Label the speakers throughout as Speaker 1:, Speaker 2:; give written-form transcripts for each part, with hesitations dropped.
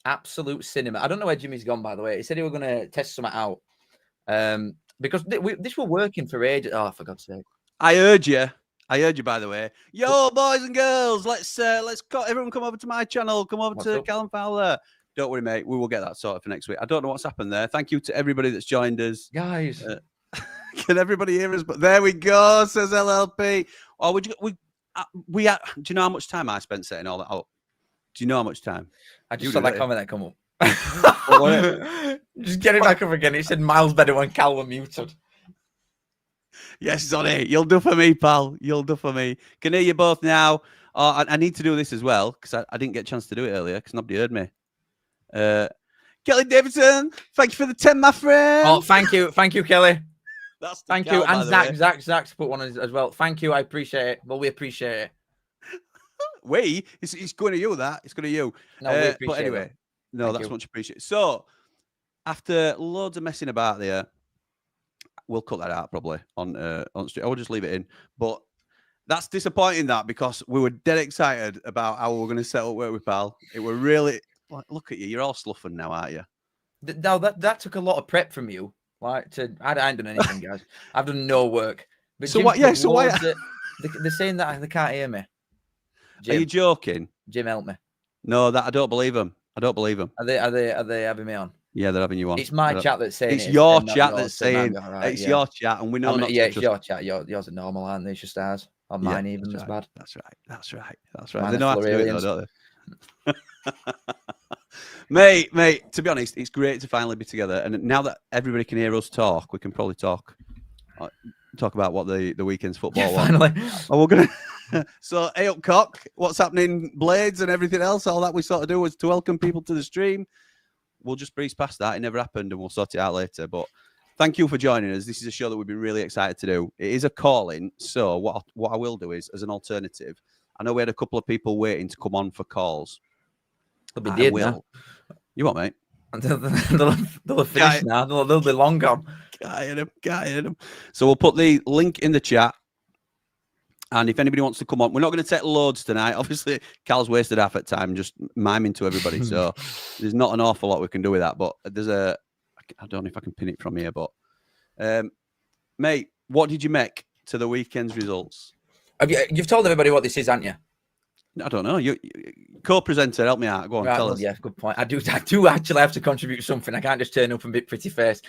Speaker 1: Absolute cinema. I don't know where Jimmy's gone, by the way. He said he was going to test something out. Because this were working for ages. Oh, for God's sake.
Speaker 2: I heard you, by the way. Yo, boys and girls, let's everyone come over to my channel. Come over to Callum Fowler. Don't worry, mate. We will get that sorted for next week. I don't know what's happened there. Thank you to everybody that's joined us.
Speaker 1: Guys.
Speaker 2: Can everybody hear us? But there we go, says LLP. Oh, do you know how much time I spent setting all that up? Do you know how much time?
Speaker 1: I just saw that comment that come up. Just get it back up again. It said miles better when Cal were muted.
Speaker 2: Yes, Sonny. You'll do for me, pal. You'll do for me. Can hear you both now. Oh, I need to do this as well because I didn't get a chance to do it earlier because nobody heard me. Kelly Davidson, thank you for the 10, my friend.
Speaker 1: Oh, thank you, Kelly. Thank you, and Zach's put one as well. Thank you, I appreciate it. Well, we appreciate it.
Speaker 2: It's going to you. It's going to you.
Speaker 1: No, we appreciate
Speaker 2: but anyway,
Speaker 1: it.
Speaker 2: No, that's much appreciated. So, after loads of messing about there, we'll cut that out probably on stream. I will just leave it in. But that's disappointing because we were dead excited about how we were going to set up Work with Pal. It were really look at you. You're all sloughing now, aren't you?
Speaker 1: No, that took a lot of prep from you. I ain't done anything, guys. I've done no work. But
Speaker 2: so what? Yeah. So why?
Speaker 1: They're saying that they can't hear me.
Speaker 2: Jim, are you joking?
Speaker 1: Jim, help me.
Speaker 2: No, I don't believe them. Are
Speaker 1: they having me on?
Speaker 2: Yeah, they're having you on.
Speaker 1: It's my chat that's saying
Speaker 2: it's your chat that's saying it's your chat, and we know.
Speaker 1: It's your chat. Yours are normal, aren't they? It's just ours. On mine, even as bad.
Speaker 2: That's right. They know how to do it, though, don't they? Mate, to be honest, it's great to finally be together. And now that everybody can hear us talk, we can probably talk about what the weekend's football was.
Speaker 1: Finally.
Speaker 2: Oh, we're going to... So, Eyup Cock, what's happening, Blades and everything else, all that we sort of do was to welcome people to the stream. We'll just breeze past that. It never happened, and we'll sort it out later. But thank you for joining us. This is a show that we've been really excited to do. It is a call-in, so what I will do is, as an alternative, I know we had a couple of people waiting to come on for calls.
Speaker 1: They'll be dead now.
Speaker 2: You what, mate?
Speaker 1: They'll have finished now. They'll be long gone.
Speaker 2: Can't hear them. So we'll put the link in the chat. And if anybody wants to come on, we're not going to take loads tonight. Obviously, Cal's wasted half at time just miming to everybody. So there's not an awful lot we can do with that. But I don't know if I can pin it from here. But, mate, what did you make to the weekend's results?
Speaker 1: You've told everybody what this is, haven't you?
Speaker 2: I don't know. You co-presenter, help me out. Go on, tell us.
Speaker 1: Yeah, good point. I do actually have to contribute something. I can't just turn up and be pretty face.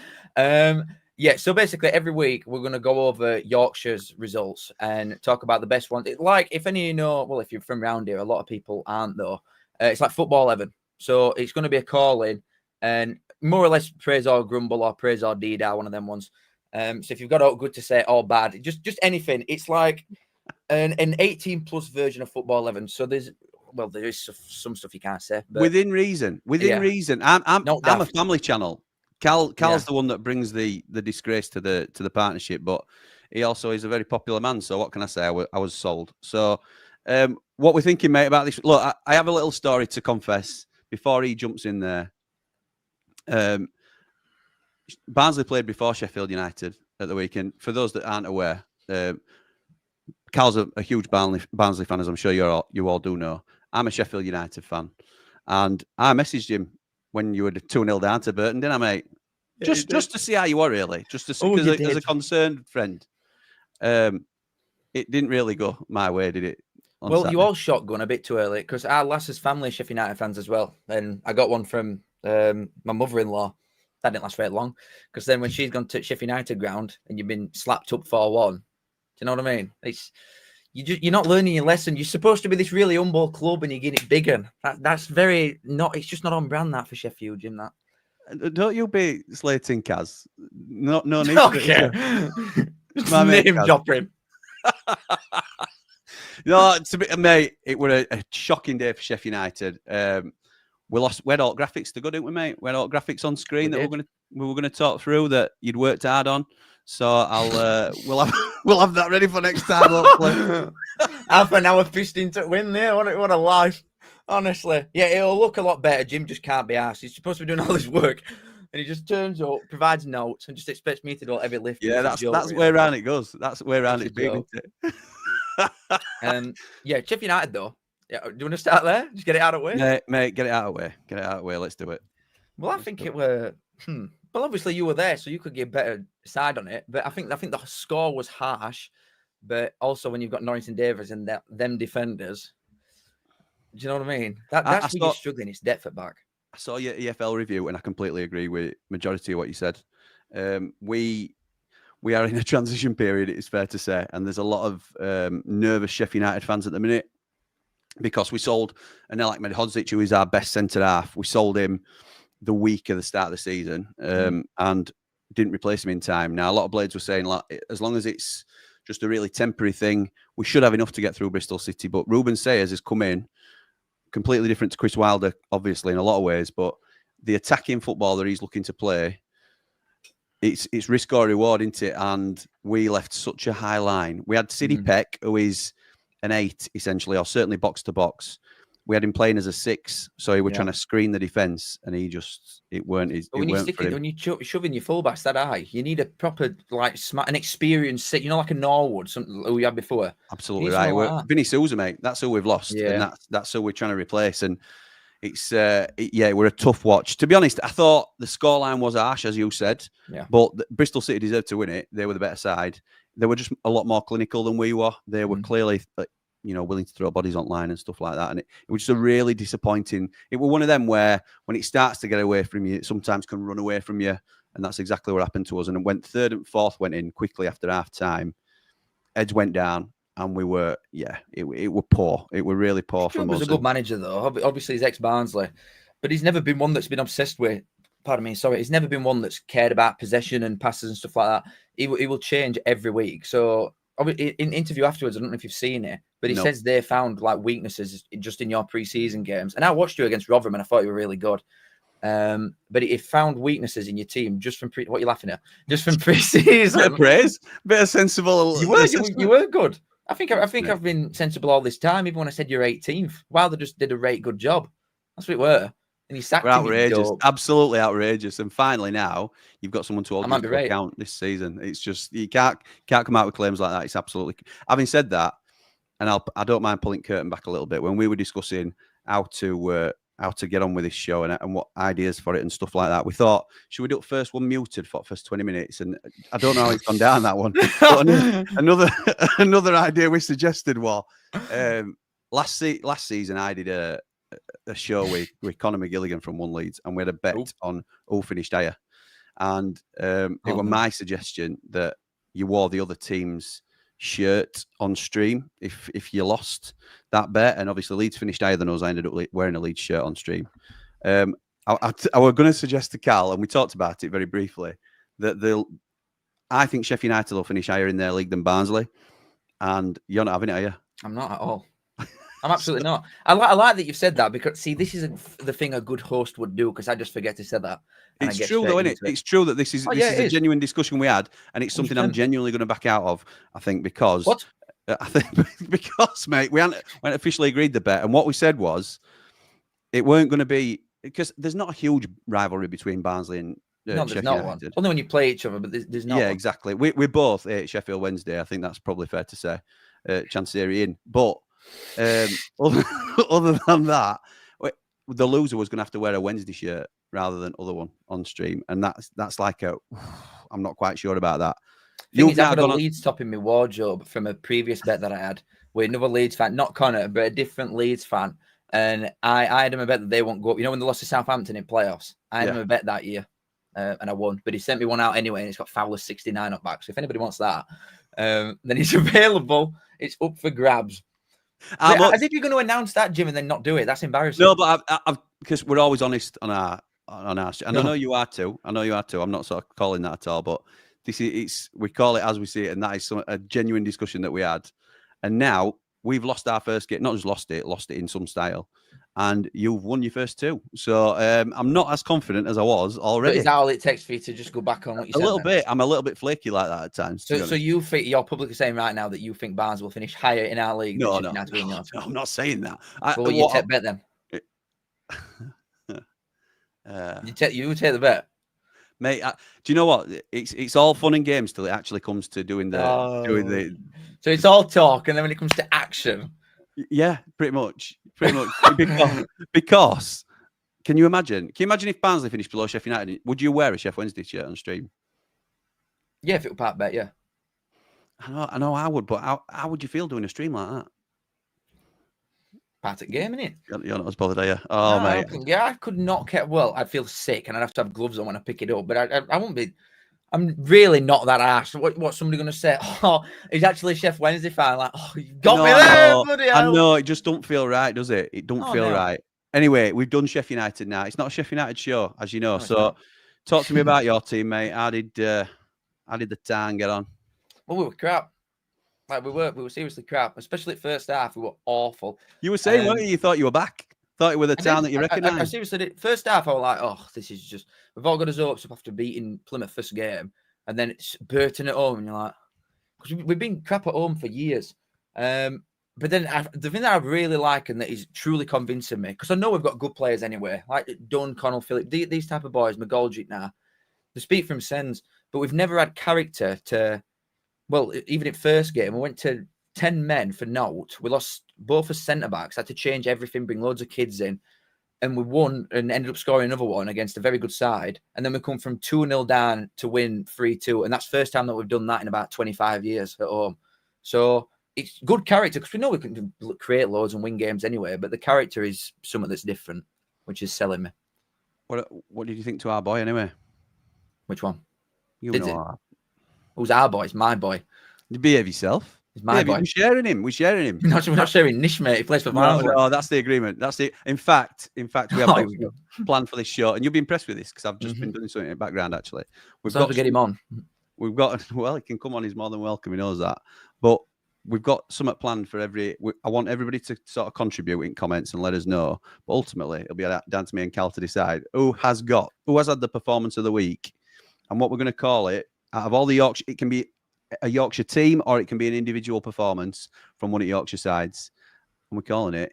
Speaker 1: Yeah, so basically every week we're going to go over Yorkshire's results and talk about the best ones. Like, if any of you know, well, if you're from around here, a lot of people aren't though. It's like Football 11. So it's going to be a call-in and more or less praise or grumble or praise or deedar, one of them ones. So if you've got all good to say or bad, just anything. It's like an 18-plus version of Football 11. So there is some stuff you can't say. But
Speaker 2: within reason. I'm a family channel. Cal's the one that brings the disgrace to the partnership, but he also is a very popular man. So what can I say? I was sold. So what we're thinking, mate, about this? Look, I have a little story to confess before he jumps in there. Barnsley played before Sheffield United at the weekend. For those that aren't aware, Cal's a huge Barnsley fan, as I'm sure you all do know. I'm a Sheffield United fan, and I messaged him when you were 2-0 down to Burton, didn't I, mate? Just to see how you were, really. Just to see, as a concerned friend. It didn't really go my way, did it?
Speaker 1: Well,
Speaker 2: Saturday?
Speaker 1: You all shotgun a bit too early because our lass's family are Sheffield United fans as well. And I got one from my mother-in-law. That didn't last very long because then when she's gone to Sheffield United ground and you've been slapped up 4-1, do you know what I mean? You're not learning your lesson. You're supposed to be this really humble club and you're getting it bigger. That's very not. It's just not on brand that for Sheffield, Jim. That.
Speaker 2: Don't you be slating Kaz. No need.
Speaker 1: Okay.
Speaker 2: My
Speaker 1: name dropping.
Speaker 2: No, mate, it was a shocking day for Sheffield United. We had all graphics to go, didn't we, mate? We had all graphics on screen we were gonna talk through that you'd worked hard on. So we'll have that ready for next time. Hopefully.
Speaker 1: Half an hour fisting to win there. What a life, honestly. Yeah, it'll look a lot better. Jim just can't be asked. He's supposed to be doing all this work, and he just turns up, provides notes, and just expects me to do every lift.
Speaker 2: Yeah, that's where around it goes. That's where around it's big.
Speaker 1: Yeah, Sheffield United though. Yeah, do you want to start there? Just get it out of the way.
Speaker 2: Mate, get it out of the way. Get it out of the way. Let's do it.
Speaker 1: Well, I think it were. Well, obviously you were there, so you could give better side on it. But I think the score was harsh. But also when you've got Norrington Davies and them defenders, do you know what I mean? That's where you're struggling. It's depth at back.
Speaker 2: I saw your EFL review, and I completely agree with majority of what you said. We are in a transition period, it's fair to say, and there's a lot of nervous Sheffield United fans at the minute because we sold Anel Ahmedhodzic, who is our best centre half. We sold him the week of the start of the season and didn't replace him in time. Now, a lot of Blades were saying, like, as long as it's just a really temporary thing, we should have enough to get through Bristol City. But Ruben Sayers has come in, completely different to Chris Wilder, obviously, in a lot of ways. But the attacking football that he's looking to play, it's risk or reward, isn't it? And we left such a high line. We had Sidney Peck, who is an 8, essentially, or certainly box to box. We had him playing as a 6, so he was trying to screen the defence, and he just it weren't
Speaker 1: when you're shoving your fullbacks that high, you need a proper an experienced, like a Norwood, something who we had before.
Speaker 2: Absolutely right. Vinny Souza, mate. That's who we've lost, and that's who we're trying to replace. And it's we're a tough watch. To be honest, I thought the scoreline was harsh, as you said. Yeah. But Bristol City deserved to win it. They were the better side. They were just a lot more clinical than we were. They were clearly, willing to throw bodies online and stuff like that. And it was just a really disappointing. It was one of them where when it starts to get away from you, it sometimes can run away from you. And that's exactly what happened to us. And it went 3rd and 4th went in quickly after half time. Heads went down. And we were, it were poor. It were really poor from us.
Speaker 1: He was a good manager, though. Obviously, he's ex-Barnsley. But he's never been one that's been obsessed with, he's never been one that's cared about possession and passes and stuff like that. He will change every week. So, in interview afterwards, I don't know if you've seen it, but he says they found weaknesses just in your pre-season games. And I watched you against Rotherham and I thought you were really good. But it found weaknesses in your team just from what are you laughing at? Just from pre-season.
Speaker 2: Bit of praise, bit of sensible.
Speaker 1: You were good. I think I've been sensible all this time, even when I said you're 18th. Wilder just did a right good job. That's what it were. And he sacked him.
Speaker 2: Outrageous, absolutely outrageous. And finally now, you've got someone to hold you to account this season. It's just, you can't come out with claims like that. It's absolutely... Having said that, and I don't mind pulling curtain back a little bit, when we were discussing how to get on with this show and what ideas for it and stuff like that, we thought, should we do it first one muted for the first 20 minutes? And I don't know how it's gone down, that one. But another idea we suggested was, last season I did a show with Conor McGilligan from One Leeds, and we had a bet on who finished higher. And it was my suggestion that you wore the other team's shirt on stream if you lost that bet. And obviously Leeds finished higher than us. I ended up wearing a Leeds shirt on stream. I was going to suggest to Cal, and we talked about it very briefly, that I think Sheffield United will finish higher in their league than Barnsley. And you're not having it, are you?
Speaker 1: I'm not at all. I'm absolutely not. I like that you've said that, because, see, this is the thing a good host would do, because I just forget to say that.
Speaker 2: It's true, though, isn't it? It's true that this is a genuine discussion we had, and it's something I'm genuinely going to back out of, I think, because...
Speaker 1: What?
Speaker 2: I think because, mate, we hadn't officially agreed the bet, and what we said was it weren't going to be... Because there's not a huge rivalry between Barnsley and Sheffield United.
Speaker 1: Only when you play each other, but there's not.
Speaker 2: Yeah, exactly. We both ate Sheffield Wednesday. I think that's probably fair to say. Chancery in. But... other than that, the loser was going to have to wear a Wednesday shirt rather than other one on stream, and that's like I'm not quite sure about that.
Speaker 1: I've got a Leeds top in my wardrobe from a previous bet that I had with another Leeds fan, not Connor, but a different Leeds fan, and I had him a bet that they won't go up. You know, when they lost to Southampton in playoffs, I had him a bet that year, and I won. But he sent me one out anyway, and it's got Fowler 69 up back. So if anybody wants that, then it's available. It's up for grabs. As if you're going to announce that, Jim, and then not do it. That's embarrassing.
Speaker 2: No, but because we're always honest on our, and I know you are too. I'm not sort of calling that at all, but we call it as we see it, and that is a genuine discussion that we had. And now we've lost our first game, not just lost it in some style, and you've won your first 2. So I'm not as confident as I was already.
Speaker 1: But is that all it takes for you to just go back on what you said?
Speaker 2: A little bit. I'm a little bit flaky like that at times.
Speaker 1: So you think you're publicly saying right now that you think Barnes will finish higher in our league?
Speaker 2: No, I'm not saying that.
Speaker 1: Well, you take bet then. You take the bet,
Speaker 2: mate. Do you know what? It's all fun and games till it actually comes to doing the.
Speaker 1: So it's all talk, and then when it comes to action,
Speaker 2: Yeah, pretty much. Because can you imagine if Barnsley finished below Sheffield United? Would you wear a Chef Wednesday shirt on stream?
Speaker 1: Yeah, if it were part bet, yeah.
Speaker 2: I know I would, but how would you feel doing a stream like that?
Speaker 1: Part of the game, innit?
Speaker 2: You're not as bothered, are you? Oh,
Speaker 1: No,
Speaker 2: mate.
Speaker 1: I could not care. Well, I'd feel sick and I'd have to have gloves on when I pick it up, but I won't be. I'm really not that arsed. What's somebody going to say? Oh, he's actually a Chef Wednesday fan. Like, oh, you got me there, bloody hell.
Speaker 2: I know, it just don't feel right, does it? It don't feel right. Anyway, we've done Sheffield United now. It's not a Sheffield United show, as you know. So talk to me about your team, mate. How did the town get on?
Speaker 1: Well, we were crap. Like we were seriously crap, especially at first half. We were awful.
Speaker 2: You were saying, weren't you? You thought you were back. Thought you were the town that you recognised.
Speaker 1: I seriously did. First half, I was like, oh, this is just. We've all got us hopes up after beating Plymouth first game, and then it's Burton at home, and you're like, because we've been crap at home for years. But then the thing that I really like and that is truly convincing me, because I know we've got good players anyway, like Dunn, Connell, Phillip, these type of boys, McGoldrick now, they speak from sends, but we've never had character to. Well, even at first game, we went to 10 men for note. We lost both as centre-backs, had to change everything, bring loads of kids in. And we won and ended up scoring another one against a very good side. And then we come from 2-0 down to win 3-2. And that's the first time that we've done that in about 25 years at home. So it's good character because we know we can create loads and win games anyway. But the character is something that's different, which is selling me.
Speaker 2: What did you think to our boy anyway?
Speaker 1: Which one?
Speaker 2: You know
Speaker 1: Who's our boy? It's my boy.
Speaker 2: You behave yourself.
Speaker 1: It's my boy.
Speaker 2: We're sharing him.
Speaker 1: We're not sharing Nish, mate. He plays for Barnsley.
Speaker 2: No, that's the agreement. That's it. In fact, we have a plan for this show, and you'll be impressed with this because I've just been doing something in the background. Actually,
Speaker 1: we've got to get him on.
Speaker 2: We've got he can come on. He's more than welcome. He knows that. But we've got something planned for I want everybody to sort of contribute in comments and let us know. But ultimately, it'll be down to me and Cal to decide who has had the performance of the week, and what we're going to call it. Out of all the Yorkshire, it can be a Yorkshire team or it can be an individual performance from one of Yorkshire sides. And we're calling it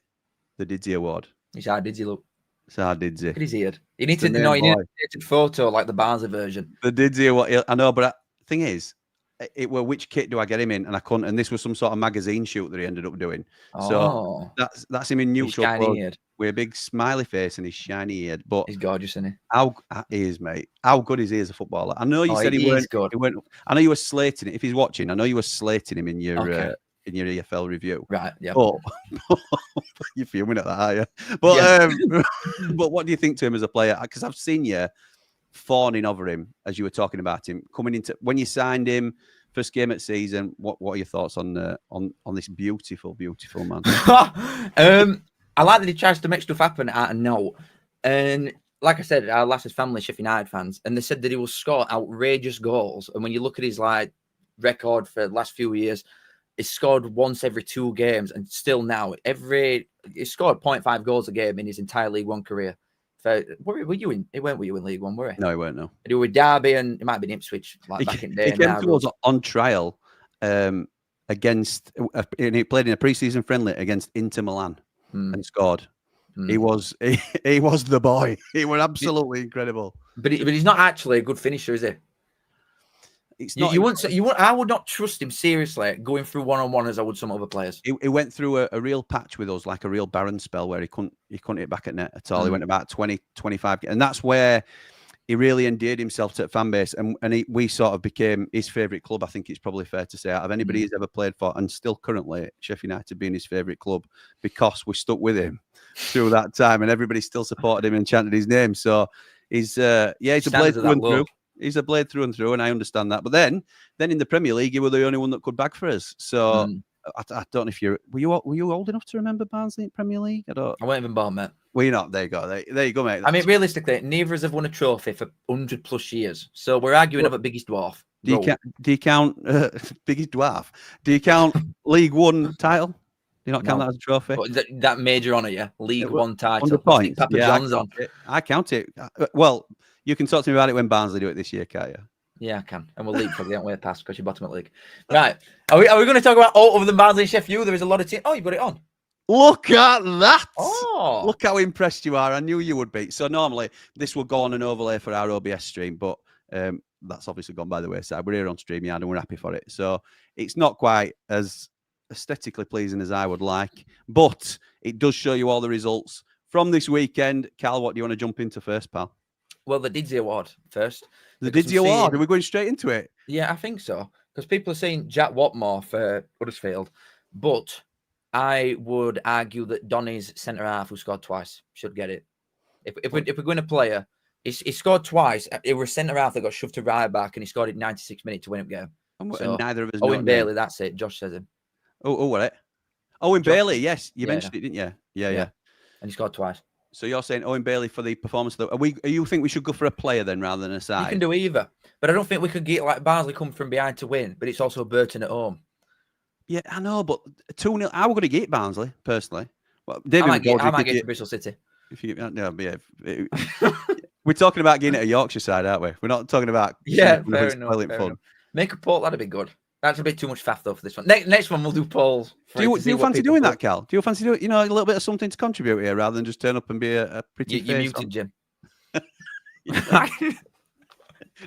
Speaker 2: the Didsy Award.
Speaker 1: It's our Didsy, look.
Speaker 2: It's our Didsy.
Speaker 1: Look at his ear. You need to know, you need a dated photo like the Barnsley version.
Speaker 2: The Didsy Award. I know, but the thing is, it were which kit do I get him in? And I couldn't. And this was some sort of magazine shoot that he ended up doing. So that's him in neutral clothes with a big smiley face and his shiny head. But
Speaker 1: he's gorgeous, isn't he?
Speaker 2: He is, mate. How good is he as a footballer? I know you said he weren't good. I know you were slating it. If he's watching, I know you were slating him in your EFL review.
Speaker 1: Right. Yeah.
Speaker 2: But you're fuming at that, are you? But but what do you think to him as a player? Because I've seen you fawning over him as you were talking about him coming into when you signed him. First game at season. What are your thoughts on this beautiful man?
Speaker 1: I like that he tries to make stuff happen out of note. And like I said, our last family Sheffield United fans, and they said that he will score outrageous goals. And when you look at his record for the last few years, he's scored once every 2 games, and still now he's scored 0.5 goals a game in his entire League One career. Were you in League One, were he?
Speaker 2: No, he weren't. No,
Speaker 1: he was Derby and it might have been Ipswich back in the day.
Speaker 2: He came to us on trial against. He played in a pre-season friendly against Inter Milan and scored. He was the boy. He was absolutely incredible.
Speaker 1: But he's not actually a good finisher, is he?
Speaker 2: It's not.
Speaker 1: I would not trust him seriously going through one-on-one as I would some other players.
Speaker 2: He went through a real patch with us, like a real barren spell where he couldn't hit back at net at all. He went about 20, 25, and that's where he really endeared himself to the fan base, and we sort of became his favourite club. I think it's probably fair to say out of anybody he's ever played for, and still currently Sheffield United being his favourite club because we stuck with him through that time, and everybody still supported him and chanted his name. So he's a blade through and through. He's a blade through and through, and I understand that. But then in the Premier League, you were the only one that could bag for us. So I don't know if were you old enough to remember Barnsley in Premier League? I
Speaker 1: wasn't even born, mate.
Speaker 2: Well, you're not. There you go. There you go, mate.
Speaker 1: I mean, realistically, neither of us have won a trophy for 100+ years. So we're arguing about biggest dwarf.
Speaker 2: Do you count biggest dwarf? Do you count League One title? Do you not count that as a trophy?
Speaker 1: That major honour, yeah. League One title.
Speaker 2: 100 points.
Speaker 1: Papa John's on.
Speaker 2: I count it. Well, you can talk to me about it when Barnsley do it this year, can't you?
Speaker 1: Yeah, I can. And we'll league for the way past because you're bottom of the league. Right. Are we going to talk about all other than Barnsley and Sheffield? There is a lot of teams. Oh, you've got it on.
Speaker 2: Look at that.
Speaker 1: Oh.
Speaker 2: Look how impressed you are. I knew you would be. So normally this will go on an overlay for our OBS stream, but that's obviously gone by the wayside. We're here on StreamYard and we're happy for it. So it's not quite as aesthetically pleasing as I would like, but it does show you all the results from this weekend. Cal, what do you want to jump into first, pal?
Speaker 1: Well, the Didsey Award first.
Speaker 2: The Didsey Award. Are we going straight into it?
Speaker 1: Yeah, I think so. Because people are saying Jack Watmore for Huddersfield, but I would argue that Donny's centre half, who scored twice, should get it. If we're going to player, he scored twice. It was centre half that got shoved to right back, and he scored it 96 minutes to win up game.
Speaker 2: And neither of us.
Speaker 1: Owen Bailey, that's it. Josh says him.
Speaker 2: What? Owen Bailey, yes, you mentioned it, didn't you? Yeah.
Speaker 1: And he scored twice.
Speaker 2: So you're saying Owen Bailey for the performance of the... You think we should go for a player then rather than a side?
Speaker 1: You can do either. But I don't think we could get like Barnsley come from behind to win, but it's also Burton at home.
Speaker 2: Yeah, I know, but 2-0... I would going to get Barnsley, personally. Well,
Speaker 1: I might get to Bristol City.
Speaker 2: We're talking about getting it a Yorkshire side, aren't we? We're not talking about...
Speaker 1: Yeah, fair enough. Make a poll, that'd be good. That's a bit too much faff though for this one. Next one we'll do polls.
Speaker 2: Do you fancy doing that, Cal? Do you fancy doing a little bit of something to contribute here rather than just turn up and be a pretty face?
Speaker 1: You muted, Jim.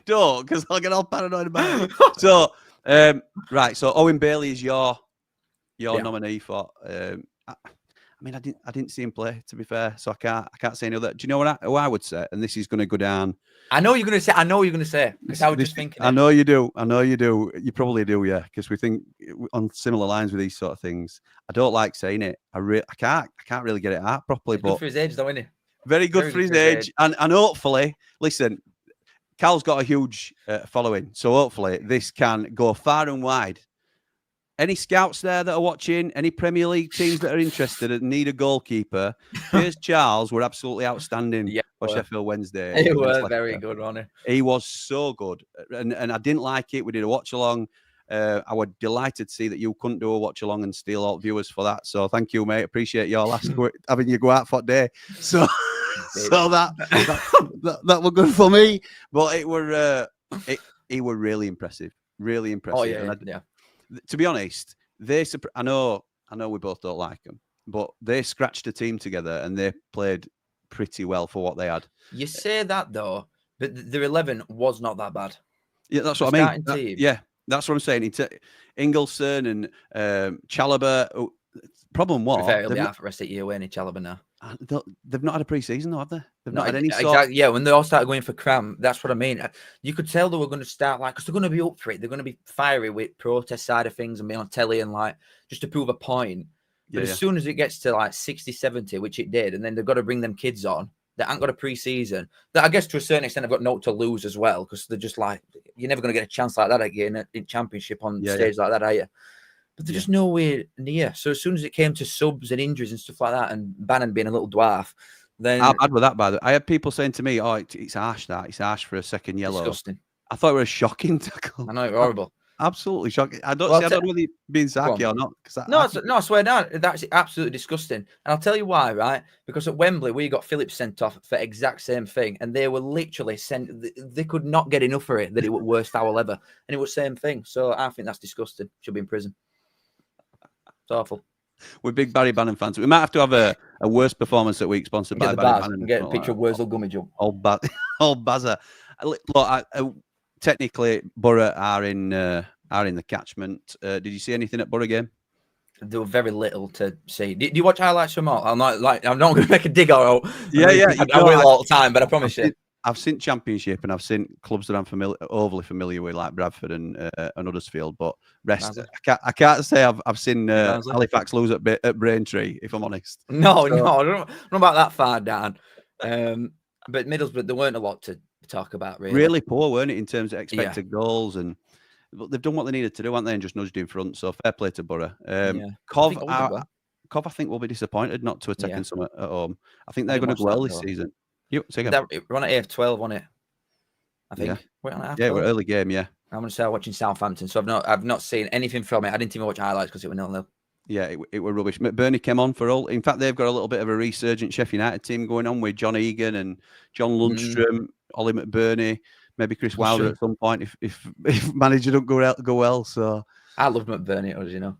Speaker 2: Don't, because I'll get all paranoid about it. So, right. So Owen Bailey is your nominee for. I didn't see him play, to be fair, so I can't say any other. Do you know who I would say? And this is going to go down.
Speaker 1: I know you're going to say. Because I was just thinking.
Speaker 2: I know you do. You probably do, yeah. Because we think on similar lines with these sort of things. I don't like saying it. I can't really get it out properly.
Speaker 1: Good for his age, though, isn't he?
Speaker 2: Very good for his age, and hopefully, listen. Cal's got a huge following, so hopefully this can go far and wide. Any scouts there that are watching, any Premier League teams that are interested and need a goalkeeper, Piers Charles were absolutely outstanding for Sheffield Wednesday.
Speaker 1: He was very good, wasn't he?
Speaker 2: He was so good. And I didn't like it. We did a watch-along. I was delighted to see that you couldn't do a watch-along and steal all viewers for that. So thank you, mate. Appreciate your having you go out for a day. So that was good for me. But it were really impressive. Really impressive.
Speaker 1: Oh, yeah.
Speaker 2: To be honest, I know we both don't like them, but they scratched a team together and they played pretty well for what they had.
Speaker 1: You say that though, but their 11 was not that bad.
Speaker 2: Yeah, that's what I mean. That's what I'm saying. Ingelsson and Chalobah. Problem was,
Speaker 1: he'll be out for the rest of the year, weren't he, Chalobah now?
Speaker 2: They've not had a pre-season, though, have they? They've
Speaker 1: not
Speaker 2: had any sort.
Speaker 1: Exactly. Yeah, when they all started going for cram, that's what I mean. You could tell they were going to start because they're going to be up for it. They're going to be fiery with protest side of things and be on telly and just to prove a point. But as soon as it gets to 60, 70, which it did, and then they've got to bring them kids on that ain't got a pre-season. That I guess to a certain extent have got no to lose as well because they're just you're never going to get a chance like that again in Championship on stage like that, are you? But they're just nowhere near. So as soon as it came to subs and injuries and stuff like that, and Bannon being a little dwarf, then
Speaker 2: I'm bad with that. By the way, I had people saying to me, "Oh, it's harsh. It's harsh for a second yellow."
Speaker 1: Disgusting.
Speaker 2: I thought it was a shocking tackle.
Speaker 1: I know, horrible.
Speaker 2: Absolutely shocking. I don't know whether you're being sarky or not.
Speaker 1: I swear down. That's absolutely disgusting. And I'll tell you why, right? Because at Wembley, we got Phillips sent off for exact same thing. And they were literally sent, they could not get enough for it, that it was worst foul ever. And it was the same thing. So I think that's disgusting. Should be in prison. It's awful.
Speaker 2: We're big Barry Bannon fans. We might have to have a worse performance that week sponsored by Barry Bannon.
Speaker 1: And get a picture of Wurzel Gummy Jump.
Speaker 2: Old Bazza. Look, technically, Borough are in the catchment. Did you see anything at Borough game?
Speaker 1: There were very little to see. Do you watch highlights from all? I'm not going to make a dig out. I will all the time, but I promise you.
Speaker 2: I've seen Championship and I've seen clubs that I'm overly familiar with, like Bradford and Huddersfield. But rest, I can't say I've seen Halifax lose at Braintree, if I'm honest.
Speaker 1: No, I don't know about that far down. But Middlesbrough, there weren't a lot to talk about, really.
Speaker 2: Really poor, weren't it, in terms of expected goals, and they've done what they needed to do, haven't they, and just nudged in front. So fair play to Borough. Cov, I think, will be disappointed not to have taken some at home. I think they're going to go well this season.
Speaker 1: We're on at AF12, wasn't it? I think.
Speaker 2: Yeah.
Speaker 1: We're on at
Speaker 2: we're early game, yeah.
Speaker 1: I'm going to start watching Southampton, so I've not seen anything from it. I didn't even watch highlights because it was 0-0.
Speaker 2: Yeah, it were rubbish. McBurney came on for all. In fact, they've got a little bit of a resurgent Sheffield United team going on with John Egan and John Lundstrom, Ollie McBurney, maybe Chris Wilder at some point if manager don't go well. So
Speaker 1: I loved McBurney, as you know.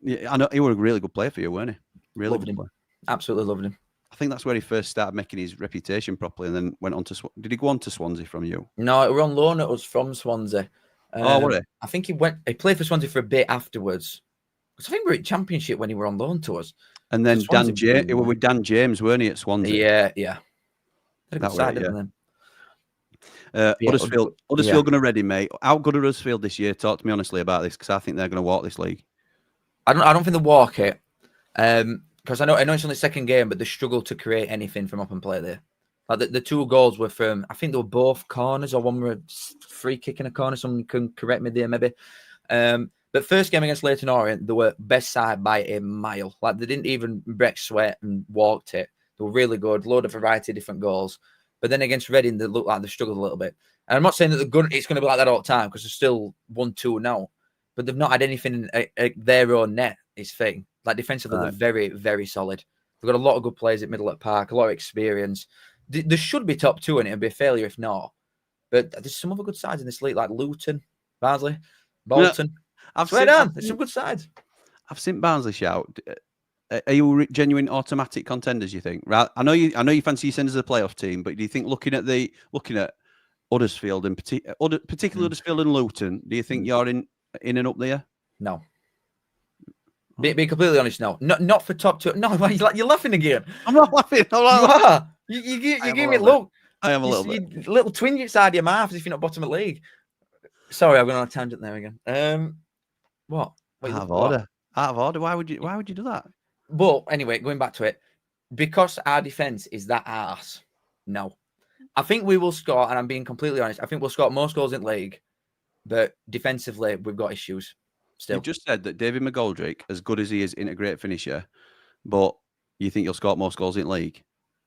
Speaker 2: Yeah, I know he was a really good player for you, weren't he? Really
Speaker 1: loved him. Player. Absolutely loved him.
Speaker 2: I think that's where he first started making his reputation properly, and then went on to. Did he go on to Swansea from you?
Speaker 1: No, it was on loan at us from Swansea.
Speaker 2: What?
Speaker 1: I think he played for Swansea for a bit afterwards. I think we were in Championship when he were on loan to us.
Speaker 2: And then
Speaker 1: Swansea
Speaker 2: it was with Dan James, weren't he, at Swansea?
Speaker 1: Yeah. Had a good
Speaker 2: That
Speaker 1: side,
Speaker 2: way,
Speaker 1: didn't
Speaker 2: Huddersfield going to Reading, mate. How good are Huddersfield this year? Talk to me honestly about this, because I think they're going to walk this league.
Speaker 1: I don't think they'll walk it. Because I know it's only the second game, but they struggle to create anything from up and play there. Like the 2 goals were from, I think they were both corners, or one were a free kick in a corner. Someone can correct me there, maybe. But first game against Leyton Orient, they were best side by a mile. Like they didn't even break sweat and walked it. They were really good. Load of variety of different goals. But then against Reading, they looked like they struggled a little bit. And I'm not saying that it's going to be like that all the time, because they're still 1-2 now. But they've not had anything in their own net. It's thing. Like defensively, they're very, very solid. They've got a lot of good players at middle at Park, a lot of experience. There should be top 2, and it'd be a failure if not. But there's some other good sides in this league, like Luton, Barnsley, Bolton. There's some good sides. I've
Speaker 2: seen Barnsley shout. Are you genuine automatic contenders, you think? Right? I know you fancy send as a playoff team, but do you think looking at Huddersfield and particularly Huddersfield and Luton, do you think you're in and up there?
Speaker 1: No. Be completely honest, no. Not for top 2. No, you're laughing again.
Speaker 2: I'm not laughing.
Speaker 1: You are. You give me a look.
Speaker 2: I am a little bit.
Speaker 1: A little twinge inside your mouth as if you're not bottom of the league. Sorry, I'm going on a tangent there again. What?
Speaker 2: Out of order. Why would you do that?
Speaker 1: But anyway, going back to it, because our defense is that arse. No, I think we will score, and I'm being completely honest. I think we'll score most goals in the league, but defensively we've got issues. Still,
Speaker 2: you just said that David McGoldrick, as good as he is in a great finisher, but you think he'll score most goals in the league?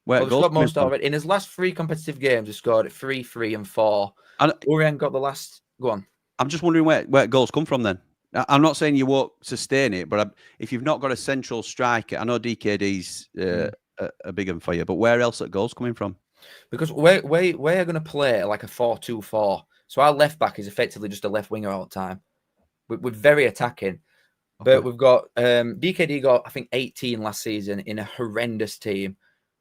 Speaker 1: We've got most already. In his last 3 competitive games, he scored 3, 3, and 4. And Urian got the last. Go on.
Speaker 2: I'm just wondering where goals come from then. I'm not saying you won't sustain it, but if you've not got a central striker, I know DKD's a big one for you, but where else are goals coming from?
Speaker 1: Because we're going to play like a 4-2-4. So our left back is effectively just a left winger all the time. We're very attacking. Okay. But we've got DKD got, I think, 18 last season in a horrendous team.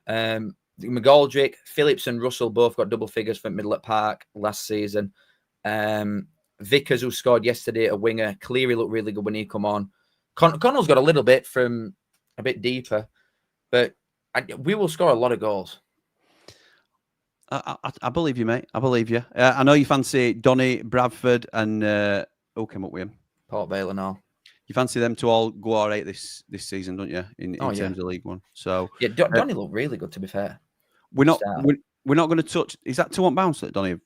Speaker 1: McGoldrick, Phillips and Russell both got double figures for middle at Park last season. Vickers, who scored yesterday, a winger. Cleary looked really good when he come on. Connell's got a little bit from a bit deeper, but we will score a lot of goals.
Speaker 2: I believe you, mate. I believe you. I know you fancy Donny, Bradford, and who came up with him?
Speaker 1: Port Vale and all.
Speaker 2: You fancy them to all go all right this season, don't you? In terms of League One. So
Speaker 1: yeah, Donny looked really good. To be fair,
Speaker 2: we're not going to touch. Is that 2-1 bounce that Donny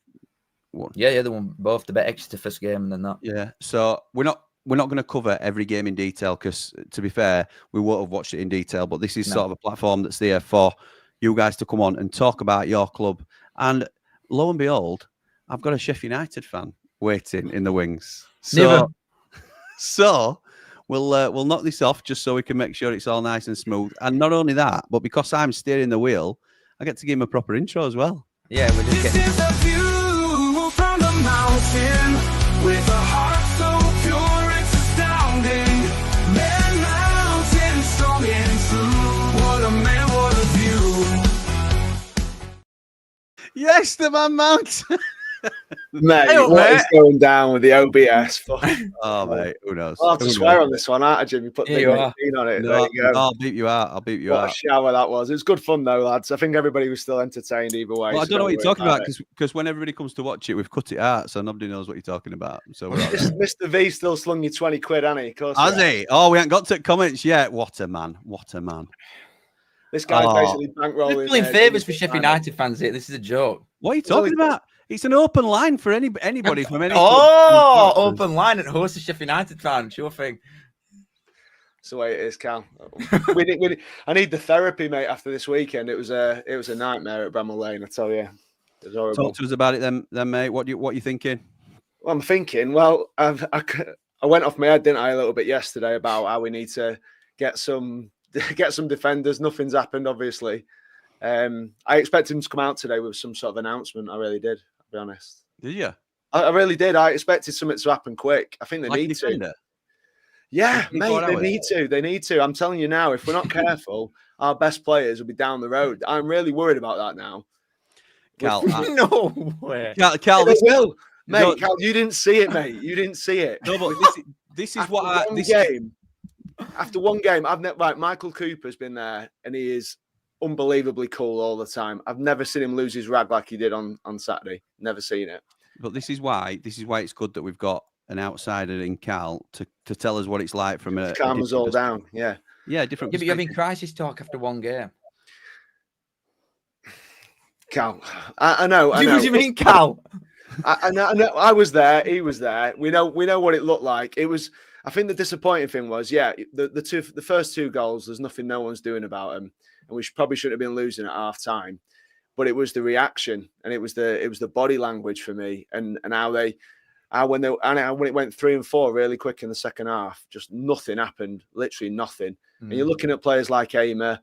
Speaker 2: won?
Speaker 1: Yeah, they won both. The bet Exeter first game and then that.
Speaker 2: Yeah, so we're not going to cover every game in detail because, to be fair, we won't have watched it in detail. But this is sort of a platform that's there for you guys to come on and talk about your club. And lo and behold, I've got a Sheffield United fan waiting in the wings. So we'll knock this off just so we can make sure it's all nice and smooth. And not only that, but because I'm steering the wheel, I get to give him a proper intro as well.
Speaker 1: Yeah, we're just getting.
Speaker 3: This is a view from the mountain with a heart so pure it's astounding. Man, mountain strong and true. What a man, what a view.
Speaker 2: Yes, the man mountain.
Speaker 4: Mate, what is going down with the OBS?
Speaker 2: Oh, mate, who knows?
Speaker 4: I'll have to swear on this one, aren't I, Jim? You put the 18 on it.
Speaker 2: No,
Speaker 4: there you go.
Speaker 2: I'll beat you out. What
Speaker 4: a shower that was. It was good fun, though, lads. I think everybody was still entertained either way.
Speaker 2: Well, I don't know what you're talking about because when everybody comes to watch it, we've cut it out, so nobody knows what you're talking about. So
Speaker 4: Mr. V still slung you 20 quid, hasn't he? Of course.
Speaker 2: Has he? Oh, we haven't got to comments yet. What a man.
Speaker 4: This guy's basically bankrolling.
Speaker 1: We're pulling favours for Sheffield United fans here. This is a joke.
Speaker 2: What are you talking about? It's an open line for anybody from any.
Speaker 1: Oh, open line and host a Sheffield United fan. Sure thing.
Speaker 4: That's the way it is, Cal. I need the therapy, mate. After this weekend, it was a nightmare at Bramall Lane. I tell you, it was horrible.
Speaker 2: Talk to us about it, then, mate. What you thinking?
Speaker 4: Well, I'm thinking. Well, I went off my head, didn't I, a little bit yesterday about how we need to get some defenders. Nothing's happened, obviously. I expected him to come out today with some sort of announcement. I really did. I'll be honest.
Speaker 2: Did you?
Speaker 4: I really did. I expected something to happen quick. I think they need to. Yeah, mate, they need to. I'm telling you now, if we're not careful, our best players will be down the road. I'm really worried about that now.
Speaker 2: Cal,
Speaker 1: no way.
Speaker 4: Cal, they will. Mate, Cal, you didn't see it, mate. You didn't see it.
Speaker 2: No, but this is what
Speaker 4: game. After one game, I've never. Right, Michael Cooper's been there, and he is unbelievably cool all the time. I've never seen him lose his rag like he did on Saturday. Never seen it.
Speaker 2: But this is why it's good that we've got an outsider in Cal to tell us what it's like from a
Speaker 4: Calm us all down. Yeah.
Speaker 2: Yeah, different.
Speaker 1: Yeah, but you're having crisis talk after one game.
Speaker 4: Cal, I know.
Speaker 1: What do you mean, Cal?
Speaker 4: I know. I was there. He was there. We know what it looked like. It was. I think the disappointing thing was, the first two goals. There's nothing no one's doing about them, and we probably shouldn't have been losing at half time. But it was the reaction, and it was the body language for me, and when it went 3 and 4 really quick in the second half, just nothing happened. Literally nothing. And you're looking at players like Eyup.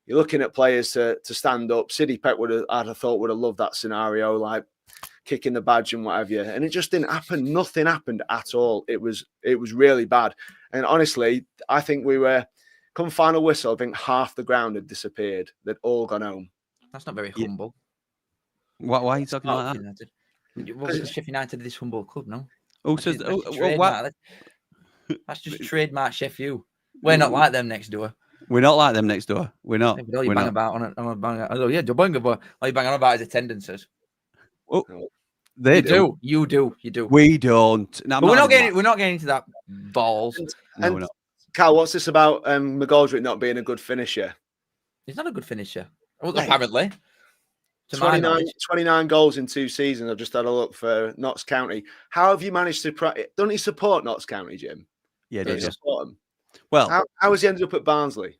Speaker 4: You're looking at players to stand up. City Pep would have loved that scenario, like kicking the badge and whatever. And it just didn't happen. Nothing happened at all. It was really bad. And honestly, I think we were, come final whistle, I think half the ground had disappeared. They'd all gone home.
Speaker 1: That's not very humble.
Speaker 2: Why are you talking like that?
Speaker 1: United. Well, Sheffield United is this humble club, no? That's just trademark Sheffield. We're not like them next door.
Speaker 2: We're not like them next door. We're not.
Speaker 1: All you bang about on a bang. Oh yeah, all you bang on about is attendances.
Speaker 2: Oh, they do.
Speaker 1: You do.
Speaker 2: We don't.
Speaker 1: No, but we're not getting into that balls.
Speaker 2: No, we're not.
Speaker 4: Cal, what's this about McGoldrick not being a good finisher?
Speaker 1: He's not a good finisher. Well, apparently.
Speaker 4: 29 goals in 2 seasons. I've just had a look for Notts County. How have you managed to... Don't he support Notts County, Jim?
Speaker 2: Yeah, does he
Speaker 4: support them?
Speaker 2: Well,
Speaker 4: how has he ended up at Barnsley?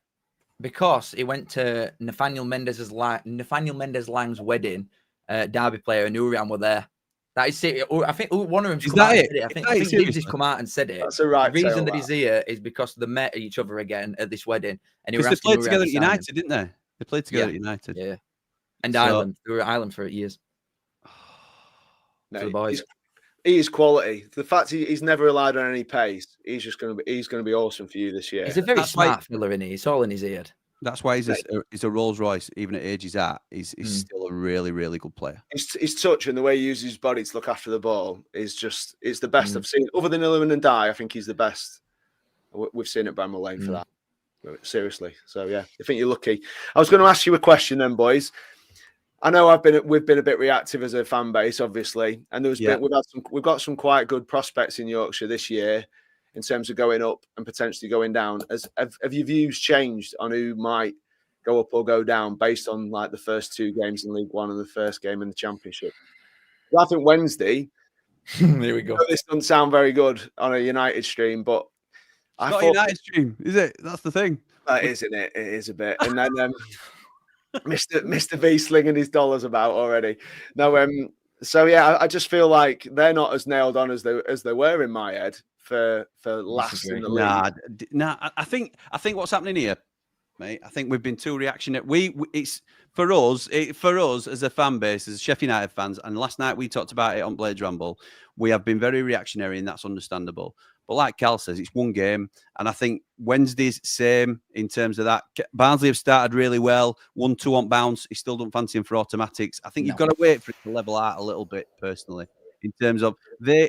Speaker 1: Because he went to Nathaniel Mendes Lang's wedding. Derby player and Urian were there. That is it. I think one of them.
Speaker 2: Is that it?
Speaker 1: I think Gibbs has come out and said it.
Speaker 4: That's a right.
Speaker 1: The reason that he's here is because they met each other again at this wedding, and
Speaker 2: they played together at United, didn't they? They played together at United.
Speaker 1: Yeah, and Ireland. They were at Ireland for 8 years.
Speaker 4: No,
Speaker 1: for the boys.
Speaker 4: He is quality. The fact he's never relied on any pace, he's going to be awesome for you this year.
Speaker 1: He's a very smart filler, isn't he? It's all in his head.
Speaker 2: That's why he's a Rolls Royce, even at age he's at. He's still a really, really good player.
Speaker 4: His touch and the way he uses his body to look after the ball is it's the best I've seen. Other than Illumin and Die, I think he's the best we've seen at Bramall Lane for that. Seriously. So yeah, I think you're lucky. I was going to ask you a question then, boys. I know we've been a bit reactive as a fan base, obviously, and we've got some quite good prospects in Yorkshire this year in terms of going up and potentially going down. Have your views changed on who might go up or go down based on like the first 2 games in League One and the first game in the Championship? Well, I think Wednesday.
Speaker 1: There we go.
Speaker 4: This doesn't sound very good on a United stream, but
Speaker 2: it's not a United stream, is it? That's the thing.
Speaker 4: That isn't it? It is a bit. And then Mr. V slinging his dollars about already. No, so yeah, I just feel like they're not as nailed on as they were in my head for last in the league.
Speaker 2: Nah. I think what's happening here, mate. I think we've been too reactionary. It's for us as a fan base, as Sheffield United fans. And last night we talked about it on Blades Ramble. We have been very reactionary, and that's understandable. But like Cal says, it's one game. And I think Wednesday's same in terms of that. Barnsley have started really well. 1-2 on bounce. He still don't fancy him for automatics. I think you've got to wait for it to level out a little bit, personally, in terms of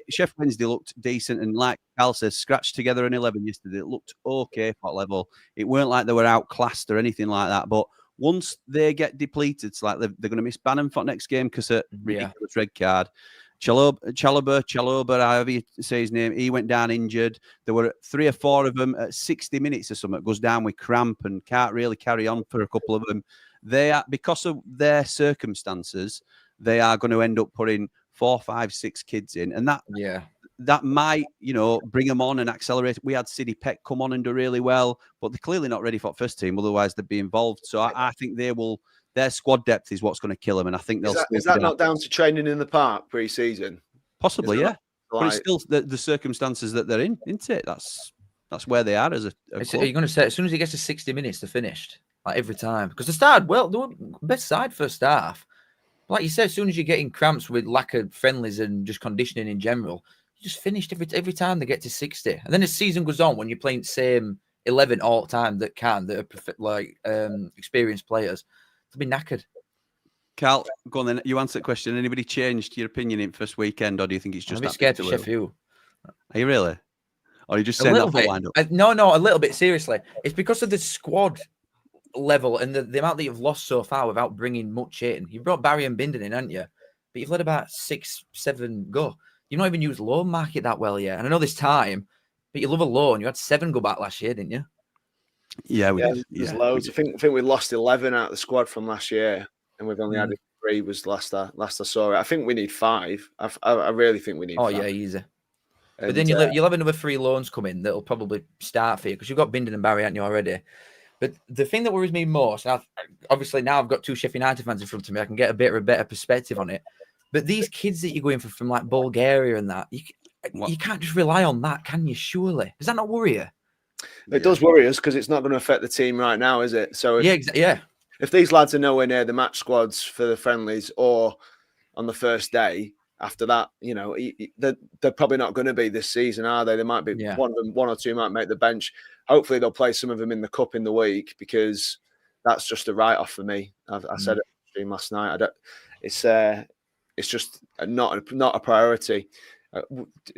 Speaker 2: Sheffield Wednesday looked decent. And like Cal says, scratched together an 11 yesterday. It looked okay for that level. It weren't like they were outclassed or anything like that. But once they get depleted, it's like they're going to miss Bannon for next game because of ridiculous red card. Chaloba, however you say his name, he went down injured. There were 3 or 4 of them at 60 minutes or something, goes down with cramp and can't really carry on for a couple of them. They are, because of their circumstances, they are going to end up putting 4, 5, 6 kids in. And that might, bring them on and accelerate. We had City Peck come on and do really well, but they're clearly not ready for the first team. Otherwise, they'd be involved. So I think they will. Their squad depth is what's going to kill them, and I think they'll.
Speaker 4: Is that not down to training in the park pre-season?
Speaker 2: Possibly, yeah. But it's still the circumstances that they're in, isn't it? That's where they are as a club.
Speaker 1: Are you going to say as soon as he gets to 60 minutes, they're finished, like every time? Because they started well, they were best side first half. Like you said, as soon as you're getting cramps with lack of friendlies and just conditioning in general, you just finished every time they get to 60. And then as the season goes on, when you're playing the same 11 all the time that are experienced players. Be knackered.
Speaker 2: Cal, go on then. You answer the question. Anybody changed your opinion in first weekend, or do you think it's just?
Speaker 1: I'm a bit scared for Sheffield.
Speaker 2: Are you really? Or are you just
Speaker 1: A
Speaker 2: saying
Speaker 1: little
Speaker 2: that for
Speaker 1: bit.
Speaker 2: wind up?
Speaker 1: No, a little bit. Seriously, it's because of the squad level and the amount that you've lost so far without bringing much in. You brought Barry and Bindon in, haven't you? But you've let about 6, 7 go. You've not even used loan market that well yet. And I know this time, but you love a loan. You had 7 go back last year, didn't you?
Speaker 2: Yeah, we did.
Speaker 4: There's
Speaker 2: Yeah,
Speaker 4: loads. I think we lost 11 out of the squad from last year, and we've only added 3. Was last I saw it. I think we need 5. I really think we need.
Speaker 1: Oh
Speaker 4: 5.
Speaker 1: yeah, easy.
Speaker 4: And,
Speaker 1: But then you'll have another 3 loans come in that'll probably start for you because you've got Bindon and Barry, haven't you, already? But the thing that worries me most, and obviously now I've got 2 Sheffield United fans in front of me, I can get a better perspective on it. But these kids that you're going for from like Bulgaria and that, you can't just rely on that, can you? Surely, does that not worry you?
Speaker 4: it does worry us because it's not going to affect the team right now, is it? So if these lads are nowhere near the match squads for the friendlies or on the first day after that, you know, they're probably not going to be this season, are they? They might be one of them, 1 or 2 might make the bench. Hopefully they'll play some of them in the cup in the week because that's just a write-off for me. I said it on the stream last night. It's just not a priority.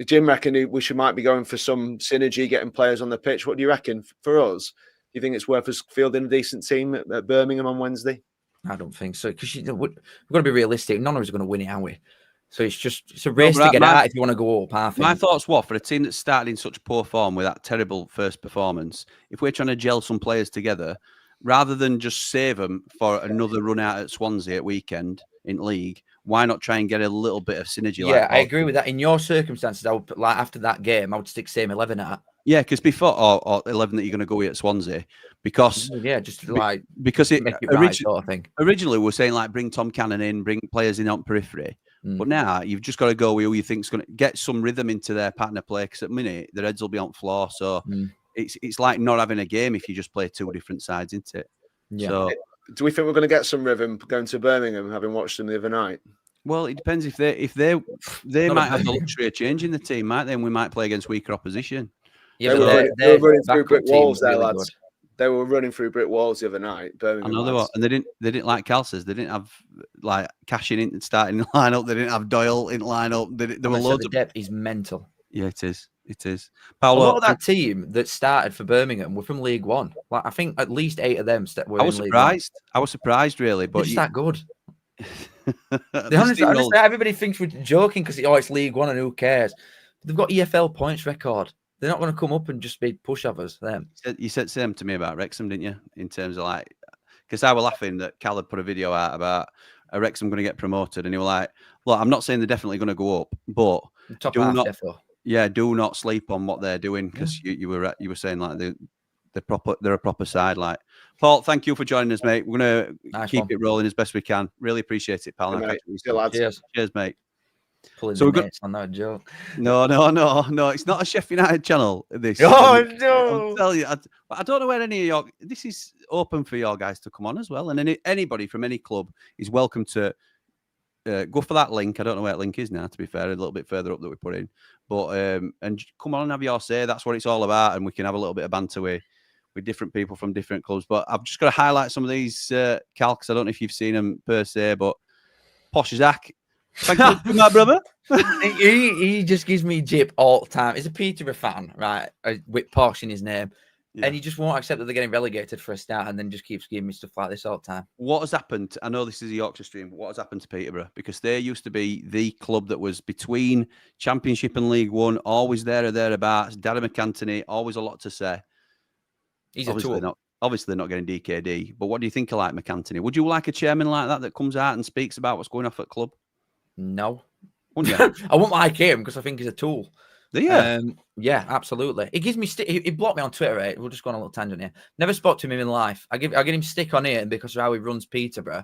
Speaker 4: Jim reckon we might be going for some synergy, getting players on the pitch. What do you reckon for us? Do you think it's worth us fielding a decent team at Birmingham on Wednesday?
Speaker 1: I don't think so because we've got to be realistic. None of us are going to win it, are we? So it's a race to get out if you want to go up. I think.
Speaker 2: My thoughts were for a team that started in such poor form with that terrible first performance. If we're trying to gel some players together, rather than just save them for another run out at Swansea at weekend in league, why not try and get a little bit of synergy?
Speaker 1: Yeah, I agree with that. In your circumstances, I would after that game, I would stick same 11 at.
Speaker 2: Yeah, because before or 11 that you're going to go with at Swansea, because
Speaker 1: because it right, sort of thing.
Speaker 2: Originally we were saying like bring Tom Cannon in, bring players in on periphery, but now you've just got to go with who you think's going to get some rhythm into their pattern of play. Because at the minute their heads will be on floor, so it's like not having a game if you just play 2 different sides, isn't it?
Speaker 1: Yeah.
Speaker 2: So,
Speaker 4: do we think we're going to get some rhythm going to Birmingham, having watched them the other night?
Speaker 2: Well, it depends if they might have the luxury of changing the team, might they? And we might play against weaker opposition.
Speaker 4: Yeah, they were running through brick walls there, lads. They were running through brick walls the other night. Birmingham,
Speaker 2: I know they were, and they didn't like Cal says. They didn't have like cashing in and starting lineup. They didn't have Doyle in lineup. There were loads of
Speaker 1: depth. Is mental.
Speaker 2: Yeah, it is.
Speaker 1: Paolo, a lot of that team that started for Birmingham were from League One. Like I think at least 8 of them were.
Speaker 2: I was surprised. I was surprised, really, but
Speaker 1: it's that good. Honestly, everybody thinks we're joking because it's League One and who cares? They've got EFL points record. They're not going to come up and just be pushovers. Them.
Speaker 2: You said same to me about Wrexham, didn't you? In terms of like, because I was laughing that Cal had put a video out about Wrexham going to get promoted, and he was like, "Look, I'm not saying they're definitely going to go up, but do not sleep on what they're doing because you were saying like they're a proper side. Like, Paul, thank you for joining us, mate. We're gonna keep it rolling as best we can. Really appreciate it, pal. Cheers, mate.
Speaker 1: So mates on that joke.
Speaker 2: No. It's not a Sheffield United channel. This.
Speaker 1: Oh no!
Speaker 2: I'll tell you, I don't know where any of your. This is open for your guys to come on as well, and anybody from any club is welcome to go for that link. I don't know where that link is now. To be fair, a little bit further up that we put in, but and come on and have your say. That's what it's all about, and we can have a little bit of banter with different people from different clubs. But I've just got to highlight some of these Cal, because I don't know if you've seen them per se, but Posh Zach. Thank you, my brother.
Speaker 1: he just gives me jip all the time. He's a Peterborough fan, right? With Posh in his name. Yeah. And he just won't accept that they're getting relegated for a start and then just keeps giving me stuff like this all the time.
Speaker 2: What has happened? I know this is a Yorkshire stream, but what has happened to Peterborough? Because they used to be the club that was between Championship and League One, always there or thereabouts. Darren McAntony, always a lot to say.
Speaker 1: He's obviously a tool.
Speaker 2: Obviously, they're not getting DKD. But what do you think of like McAntony? Would you like a chairman like that comes out and speaks about what's going off at club?
Speaker 1: No.
Speaker 2: Wouldn't you?
Speaker 1: I wouldn't like him because I think he's a tool.
Speaker 2: Yeah.
Speaker 1: Yeah, absolutely. It gives me he blocked me on Twitter, right? We'll just go on a little tangent here. Never spoke to him in life. I get him stick on here because of how he runs Peterborough.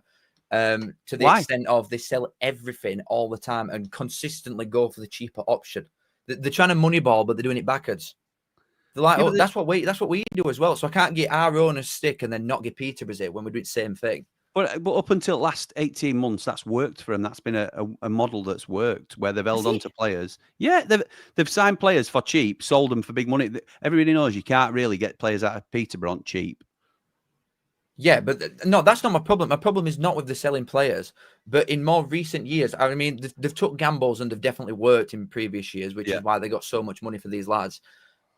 Speaker 1: To the extent of they sell everything all the time and consistently go for the cheaper option. They're trying to moneyball, but they're doing it backwards. They're like, that's what we do as well. So I can't get our own a stick and then not get Peterborough's it when we do the same thing.
Speaker 2: But up until last 18 months, that's worked for them. That's been a model that's worked where they've held on to players. Yeah, they've signed players for cheap, sold them for big money. Everybody knows you can't really get players out of Peterborough on cheap.
Speaker 1: Yeah, but no, that's not my problem. My problem is not with the selling players, but in more recent years, I mean, they've took gambles and they've definitely worked in previous years, which is why they got so much money for these lads.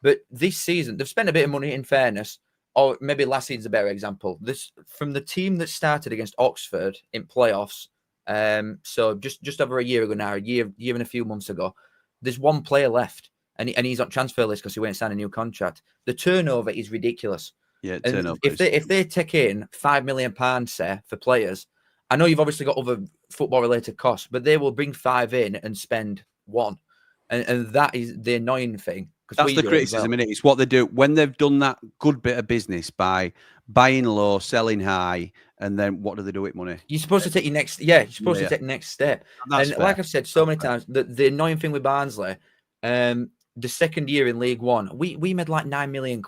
Speaker 1: But this season, they've spent a bit of money, in fairness, or maybe last season's a better example. This from the team that started against Oxford in playoffs. So just over a year ago now, a year and a few months ago, there's one player left, and he's on transfer list because he won't sign a new contract. The turnover is ridiculous.
Speaker 2: Yeah,
Speaker 1: and if they take in £5 million, say, for players, I know you've obviously got other football related costs, but they will bring 5 in and spend 1, and that is the annoying thing.
Speaker 2: That's the criticism, isn't it? It's what they do when they've done that good bit of business by buying low, selling high, and then what do they do with money?
Speaker 1: You're supposed to take your next, you're supposed to take the next step.
Speaker 2: That's
Speaker 1: and
Speaker 2: fair.
Speaker 1: Like I've said so many times, the annoying thing with Barnsley, the second year in League One, we made like £9 million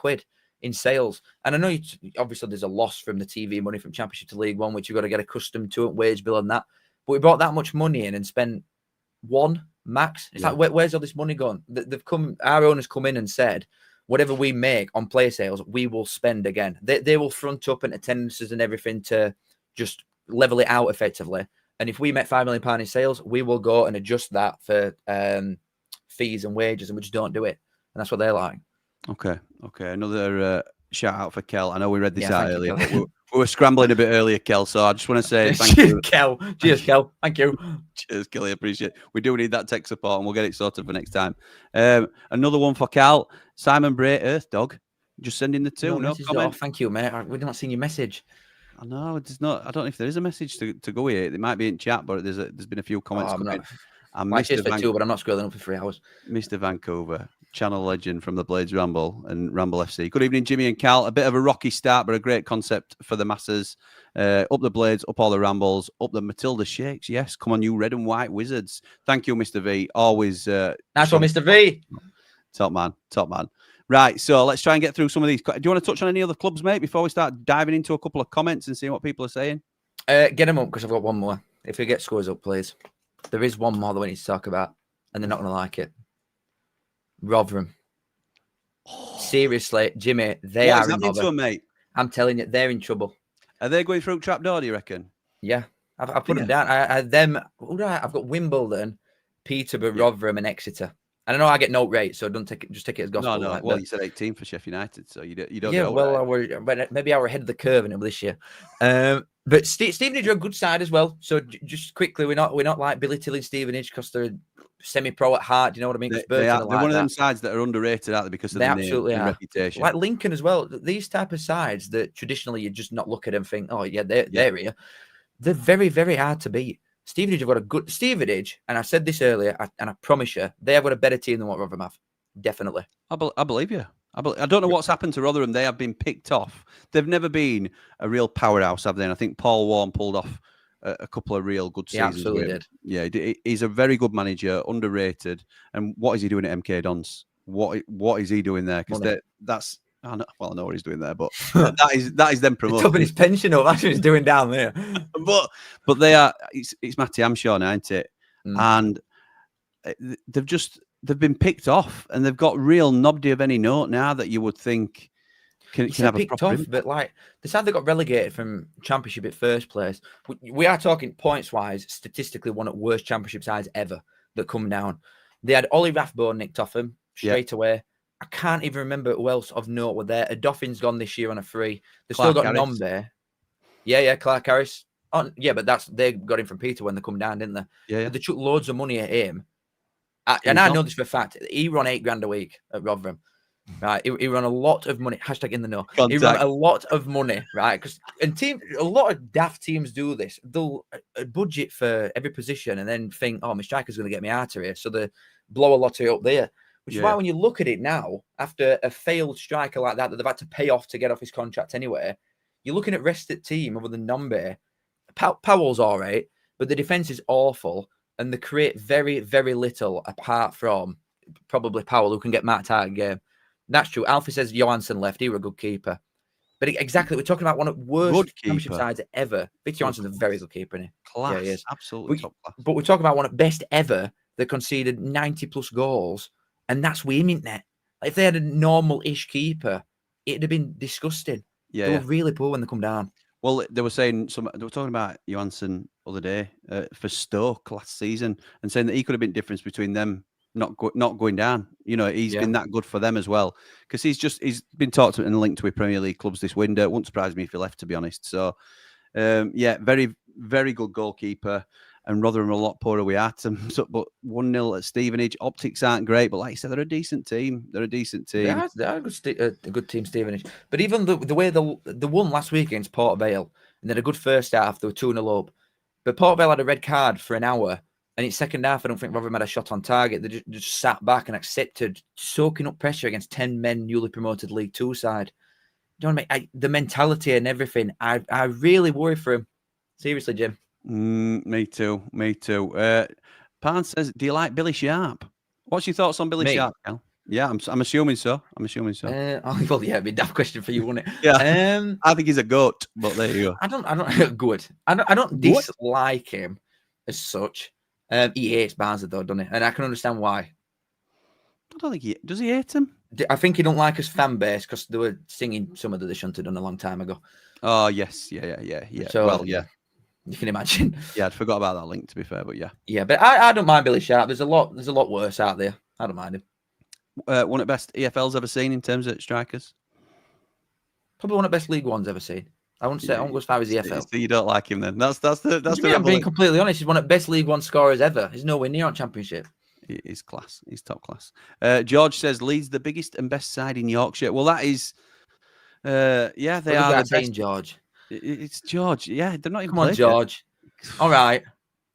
Speaker 1: in sales. And I know obviously there's a loss from the TV money from Championship to League One, which you've got to get accustomed to, wage bill and that. But we brought that much money in and spent 1 max. It's like, where's all this money gone? Our owners come in and said, whatever we make on player sales, we will spend again. They will front up and attendances and everything to just level it out effectively. And if we make £5 million in sales, we will go and adjust that for fees and wages, and we just don't do it. And that's what they're like.
Speaker 2: Okay. Another shout out for Kel. I know we read this out earlier,
Speaker 1: you,
Speaker 2: but we were scrambling a bit earlier, Kel. So I just want to say thank you,
Speaker 1: Kel. Cheers, Kel. Thank you.
Speaker 2: Cheers, Kelly. Appreciate it. We do need that tech support, and we'll get it sorted for next time. Another one for Cal. Simon Bray, Earth Dog. Just sending the 2. No comment.
Speaker 1: Thank you, mate. We've not seen your message.
Speaker 2: I know it's not. I don't know if there is a message to go with it. It might be in chat, but there's been a few comments coming.
Speaker 1: I cheers for 2, but I'm not scrolling up for 3 hours.
Speaker 2: Mr. Vancouver, channel legend from the Blades Ramble and Ramble FC. Good evening, Jimmy and Cal. A bit of a rocky start, but a great concept for the masses. Up the Blades, up all the Rambles, up the Matilda Shakes. Yes, come on, you red and white wizards. Thank you, Mr. V. Always.
Speaker 1: Nice one, Mr. V.
Speaker 2: Top man. Right, so let's try and get through some of these. Do you want to touch on any other clubs, mate, before we start diving into a couple of comments and seeing what people are saying?
Speaker 1: Get them up, because I've got one more. If we get scores up, please. There is one more that we need to talk about, and they're not going to like it. Rotherham. Seriously, Jimmy, they are in trouble,
Speaker 2: mate.
Speaker 1: I'm telling you, they're in trouble.
Speaker 2: Are they going through trapdoor, do you reckon?
Speaker 1: Yeah, I put them down. I had them. I've got Wimbledon, Peterborough, Rotherham, and Exeter. And I know I get no rate, so don't take it. Just take it as gospel.
Speaker 2: No.
Speaker 1: Like,
Speaker 2: well, you said 18 for Sheffield United, so you don't.
Speaker 1: Yeah, well, maybe I were ahead of the curve in it this year. But Stevenage are a good side as well. So just quickly, we're not like Billy Till and Stevenage because they're semi-pro at heart. Do you know what I mean?
Speaker 2: They're one of them sides that are underrated, aren't they? Because of their reputation.
Speaker 1: Like Lincoln as well. These type of sides that traditionally you just not look at and think, oh yeah, they're here. They're very, very hard to beat. Stevenage have got a good Stevenage, and I said this earlier, and I promise you, they have got a better team than what Rotherham have. Definitely.
Speaker 2: I believe you. I don't know what's happened to Rotherham. They have been picked off. They've never been a real powerhouse, have they? And I think Paul Warren pulled off a couple of real good seasons.
Speaker 1: He absolutely did.
Speaker 2: Yeah, he's a very good manager, underrated. And what is he doing at MK Dons? What is he doing there? Because that's. I know what he's doing there, but that is them promoting.
Speaker 1: Topping his pension up. That's what he's doing down there.
Speaker 2: but they are. It's Matty Amshaw now, isn't it? And they've been picked off, and they've got real nobody of any note now that you would think can have a proper
Speaker 1: off, but like the side that got relegated from Championship at first place. We are talking points wise, statistically one of the worst Championship sides ever that come down. They had Ollie Rathbone nicked off them straight away. I can't even remember who else of note were there. A Doffin's gone this year on a free. They've still got Nombe. Yeah, Clark Harris. Oh, yeah, but they got him from Peter when they come down, didn't they? Yeah. They took loads of money at him. And I know this for a fact. He run $8,000 a week at Rotherham. Right, he run a lot of money. Hashtag in the know. Contact. He run a lot of money, right? Because a lot of daft teams do this. They'll budget for every position and then think, oh, my striker's going to get me out of here. So they blow a lottery up there. Which is why when you look at it now, after a failed striker like that they've had to pay off to get off his contract anyway, you're looking at rest at team other than Nombe. Powell's all right, but the defence is awful, and they create very, very little apart from probably Powell, who can get marked out of the game. That's true. Alfie says Johansson left. He was a good keeper. But exactly, we're talking about one of the worst championship sides ever. Victor Johansson's a very good keeper, isn't he?
Speaker 2: Class.
Speaker 1: Yeah, he is.
Speaker 2: Absolutely top class.
Speaker 1: But we're talking about one of the best ever that conceded 90-plus goals. And that's with him in there. If they had a normal-ish keeper, it'd have been disgusting. They were really poor when they come down.
Speaker 2: Well, they were talking about Johansson the other day for Stoke last season and saying that he could have been the difference between them not going down. You know, he's been that good for them as well, because he's been talked to and linked with Premier League clubs this window. It wouldn't surprise me if he left, to be honest. So, very, very good goalkeeper. And Rotherham are a lot poorer we at them. So, but 1-0 at Stevenage. Optics aren't great, but like you said, they're a decent team. They're a decent team.
Speaker 1: They are a good team, Stevenage. But even the way they won last week against Port Vale, and then a good first half, they were 2-0 up. But Port Vale had a red card for an hour, and in second half, I don't think Rotherham had a shot on target. They just sat back and accepted soaking up pressure against 10 men, newly promoted League Two side. You know what I mean? The mentality and everything, I really worry for him. Seriously, Jim.
Speaker 2: Me too. Pan says, "Do you like Billy Sharp?" What's your thoughts on Billy Sharp, Cal? Yeah, I'm assuming so.
Speaker 1: Well, yeah, it'd be a daft question for you, wouldn't it?
Speaker 2: Yeah. I think he's a goat, but there you go.
Speaker 1: I don't good. I don't dislike him as such. He hates Barnsley though, doesn't he? And I can understand why.
Speaker 2: I don't think does he hate him?
Speaker 1: I think he don't like his fan base because they were singing some of the they shouldn't have done a long time ago.
Speaker 2: Oh yes, yeah.
Speaker 1: So,
Speaker 2: well, yeah.
Speaker 1: You can imagine.
Speaker 2: Yeah, I'd forgot about that link, to be fair, but yeah.
Speaker 1: Yeah, but I don't mind Billy Sharp. There's a lot worse out there. I don't mind him.
Speaker 2: One of the best EFL's ever seen in terms of strikers.
Speaker 1: Probably one of the best League One's ever seen. I won't go as far as EFL.
Speaker 2: So you don't like him then? That's the.
Speaker 1: I'm being completely honest. He's one of the best League One scorers ever. He's nowhere near on Championship.
Speaker 2: He's class. He's top class. George says Leeds the biggest and best side in Yorkshire. Well, that is. They are the best.
Speaker 1: George.
Speaker 2: It's George. Yeah, they're not even.
Speaker 1: Come on, George. Yet. All right.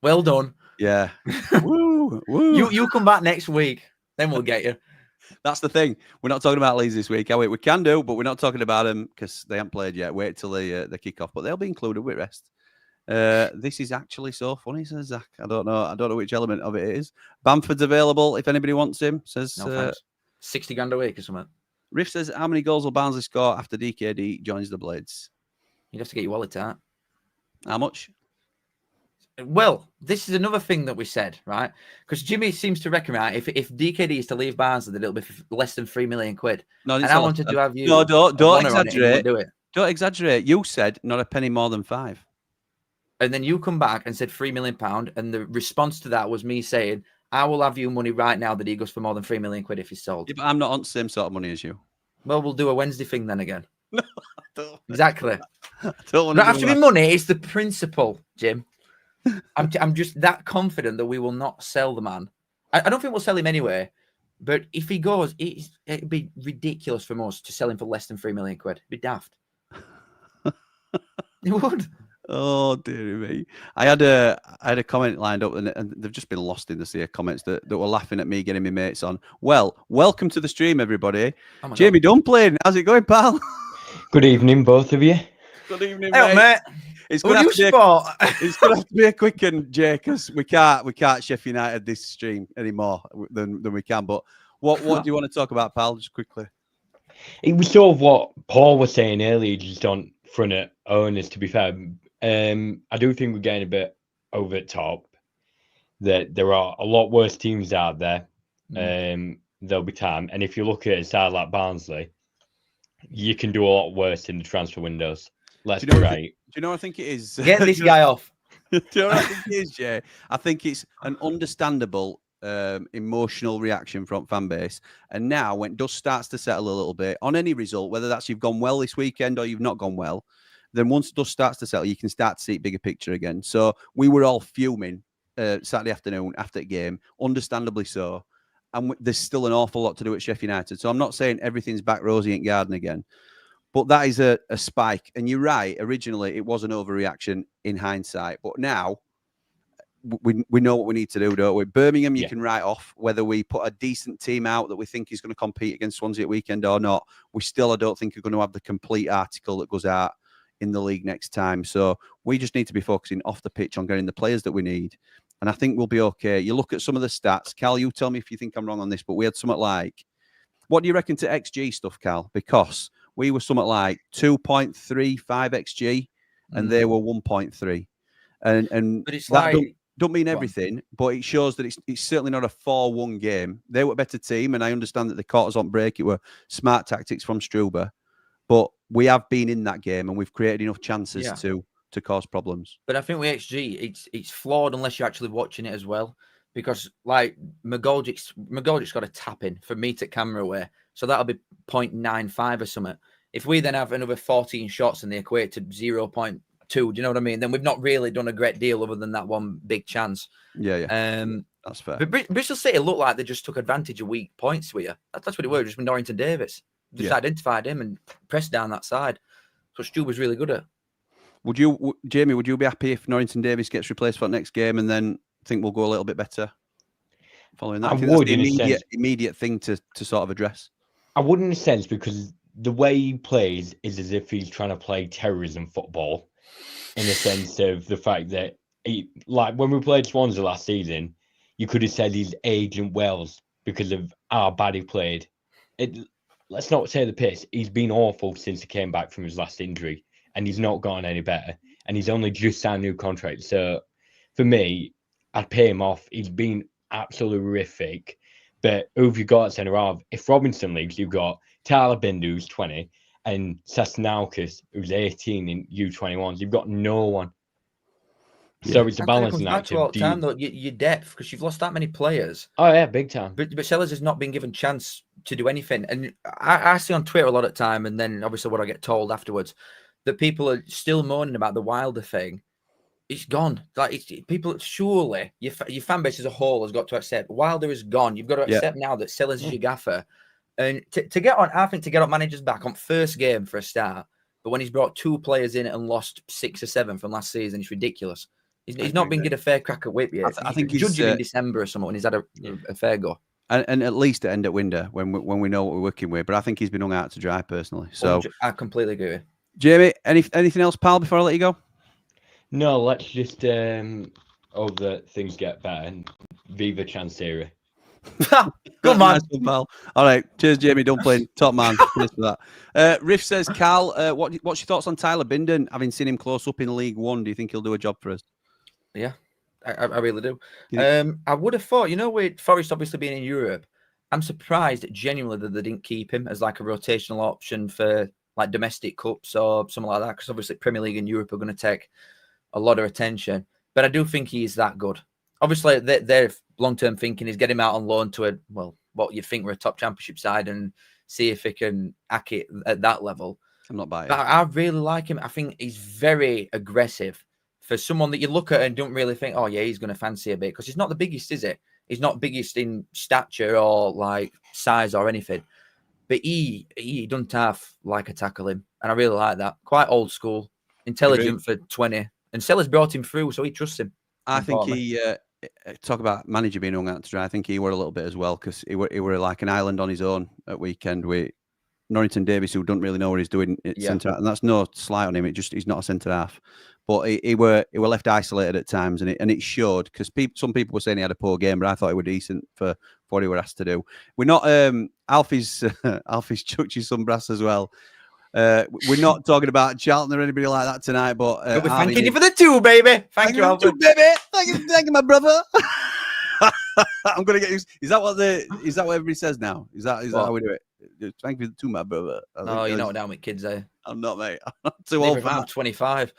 Speaker 1: Well done.
Speaker 2: Yeah. Woo.
Speaker 1: You come back next week, then we'll get you.
Speaker 2: That's the thing. We're not talking about Leeds this week, are we? We can do, but we're not talking about them because they haven't played yet. Wait till they kick off, but they'll be included with rest. This is actually so funny, says Zach. I don't know which element of it is. Bamford's available if anybody wants him. Says
Speaker 1: no, 60 grand a week or something.
Speaker 2: Riff says, how many goals will Barnsley score after DKD joins the Blades?
Speaker 1: You'd have to get your wallet out.
Speaker 2: How much?
Speaker 1: Well, this is another thing that we said, right? Because Jimmy seems to reckon, right, if DKD is to leave Barnsley, that it'll be less than £3 million. No, and I wanted to have you.
Speaker 2: No, don't exaggerate. Don't exaggerate. You said not a penny more than 5.
Speaker 1: And then you come back and said £3 million, and the response to that was me saying, I will have you money right now that he goes for more than £3 million if he's sold.
Speaker 2: Yeah, but I'm not on the same sort of money as you.
Speaker 1: Well, we'll do a Wednesday thing then again.
Speaker 2: No, I don't.
Speaker 1: Exactly.
Speaker 2: I don't want
Speaker 1: not have to be money. It's the principle, Jim. I'm just that confident that we will not sell the man. I don't think we'll sell him anyway. But if he goes, it'd be ridiculous for us to sell him for less than £3 million. It'd be daft. It would.
Speaker 2: Oh dear me! I had a comment lined up, and they've just been lost in the sea of comments that were laughing at me getting my mates on. Well, welcome to the stream, everybody. Oh Jamie Dunklin, how's it going, pal?
Speaker 5: Good evening, both of you.
Speaker 2: Good evening,
Speaker 1: hey, mate.
Speaker 2: It's going to have to be a quick one, Jay, because we can't Sheffield United this stream anymore than we can. But what do you want to talk about, pal? Just quickly.
Speaker 5: It was sort of what Paul was saying earlier, just on front of owners. To be fair, I do think we're getting a bit over the top. That there are a lot worse teams out there. There'll be time, and if you look at a side like Barnsley, you can do a lot worse in the transfer windows. Let's be right.
Speaker 2: Do you know what I think it is?
Speaker 1: Get this guy off.
Speaker 2: Do you know what I think it is, Jay? I think it's an understandable emotional reaction from fan base. And now when dust starts to settle a little bit on any result, whether that's you've gone well this weekend or you've not gone well, then once dust starts to settle, you can start to see bigger picture again. So we were all fuming Saturday afternoon after the game, understandably so. And there's still an awful lot to do at Sheffield United. So I'm not saying everything's back rosy in Garden again. But that is a spike. And you're right. Originally, it was an overreaction in hindsight. But now, we know what we need to do, don't we? Birmingham, you can write off whether we put a decent team out that we think is going to compete against Swansea at weekend or not. We still, I don't think, are going to have the complete article that goes out in the league next time. So we just need to be focusing off the pitch on getting the players that we need. And I think we'll be okay. You look at some of the stats. Cal, you tell me if you think I'm wrong on this, but we had something like, what do you reckon to XG stuff, Cal? Because we were something like 2.35 XG, and they were 1.3. And
Speaker 1: but it's
Speaker 2: that
Speaker 1: like,
Speaker 2: don't mean everything, but it shows that it's certainly not a 4-1 game. They were a better team, and I understand that they caught us on break. It were smart tactics from Struber, but we have been in that game, and we've created enough chances to cause problems.
Speaker 1: But I think with XG, it's flawed unless you're actually watching it as well. because like McGoldrick's got a tap in for me to camera away, so that'll be 0.95 or something. If we then have another 14 shots and they equate to 0.2, do you know what I mean? Then we've not really done a great deal other than that one big chance.
Speaker 2: Yeah. That's fair.
Speaker 1: But Bristol City looked like they just took advantage of weak points with you. That's what it was, just with Norrington Davis. Just identified him and pressed down that side. So Stu was really good at.
Speaker 2: Jamie, would you be happy if Norrington Davis gets replaced for the next game and then think we'll go a little bit better following that? I think that's the immediate thing to sort of address.
Speaker 5: I would in a sense, because the way he plays is as if he's trying to play terrorism football, in the sense of the fact that like when we played Swansea last season, you could have said he's Agent Wells because of how bad he played. Let's not say the piss. He's been awful since he came back from his last injury, and he's not gone any better. And he's only just signed a new contract. So for me, I'd pay him off. He's been absolutely horrific. But who have you got at centre half? If Robinson leaves, you've got Tyler Bindu, who's 20, and Sasnauskas, who's 18 in U21s. You've got no one. Yeah. So it's a balancing act.
Speaker 1: Your depth, because you've lost that many players.
Speaker 5: Oh, yeah, big time.
Speaker 1: But Sellers has not been given chance to do anything. And I see on Twitter a lot of time, and then obviously what I get told afterwards, that people are still moaning about the Wilder thing. It's gone. Like people, surely your fan base as a whole has got to accept Wilder is gone. You've got to accept now that Sellers is your gaffer. And to get on managers back on first game for a start, but when he's brought 2 players in and lost 6 or 7 from last season, it's ridiculous. He's not been given a fair crack at whip yet.
Speaker 2: I think he's
Speaker 1: judging in December or something when he's had a fair go.
Speaker 2: And at least at end of window when we know what we're working with. But I think he's been hung out to dry personally. So
Speaker 1: I completely agree with you.
Speaker 2: Jamie, anything else, pal, before I let you go?
Speaker 5: No, let's just hope that things get better and Viva Chansiri.
Speaker 1: Good man.
Speaker 2: Nice one, pal. All right, cheers, Jamie Dumpling, top man. Cheers for that. Riff says, Cal, what's your thoughts on Tyler Binden? Having seen him close up in League One, do you think he'll do a job for us?
Speaker 1: Yeah, I really do. I would have thought, with Forest obviously being in Europe, I'm surprised genuinely that they didn't keep him as like a rotational option for like domestic cups or something like that, because obviously Premier League and Europe are going to take a lot of attention. But I do think he is that good. Obviously, their long-term thinking is get him out on loan to what you'd think were a top championship side and see if he can hack it at that level.
Speaker 2: I'm not buying it.
Speaker 1: I really like him. I think he's very aggressive for someone that you look at and don't really think, oh, yeah, he's going to fancy a bit, because he's not the biggest, is it? He's not biggest in stature or like size or anything. But he doesn't have like a tackle him. And I really like that. Quite old school, intelligent for 20. And Sellers brought him through, so he trusts him.
Speaker 2: I think he, talk about manager being hung out to dry, I think he were a little bit as well, because he were like an island on his own at weekend with Norrington Davis, who don't really know what he's doing at centre half. And that's no slight on him. He's not a centre half. But he were left isolated at times, and it showed, because some people were saying he had a poor game, but I thought he was decent for what he were asked to do. We're not Alfie's chucked you some brass as well. We're not talking about Charlton or anybody like that tonight, but
Speaker 1: we're thanking you for the 2, baby. Thank you, Alfie.
Speaker 2: Baby. Thank you, my brother. I'm gonna get you. Is that what everybody says now? Is that how we do it? Thank you to my brother.
Speaker 1: No, you're not down with kids, eh?
Speaker 2: I'm not, mate. I'm too old for that.
Speaker 1: I'm 25.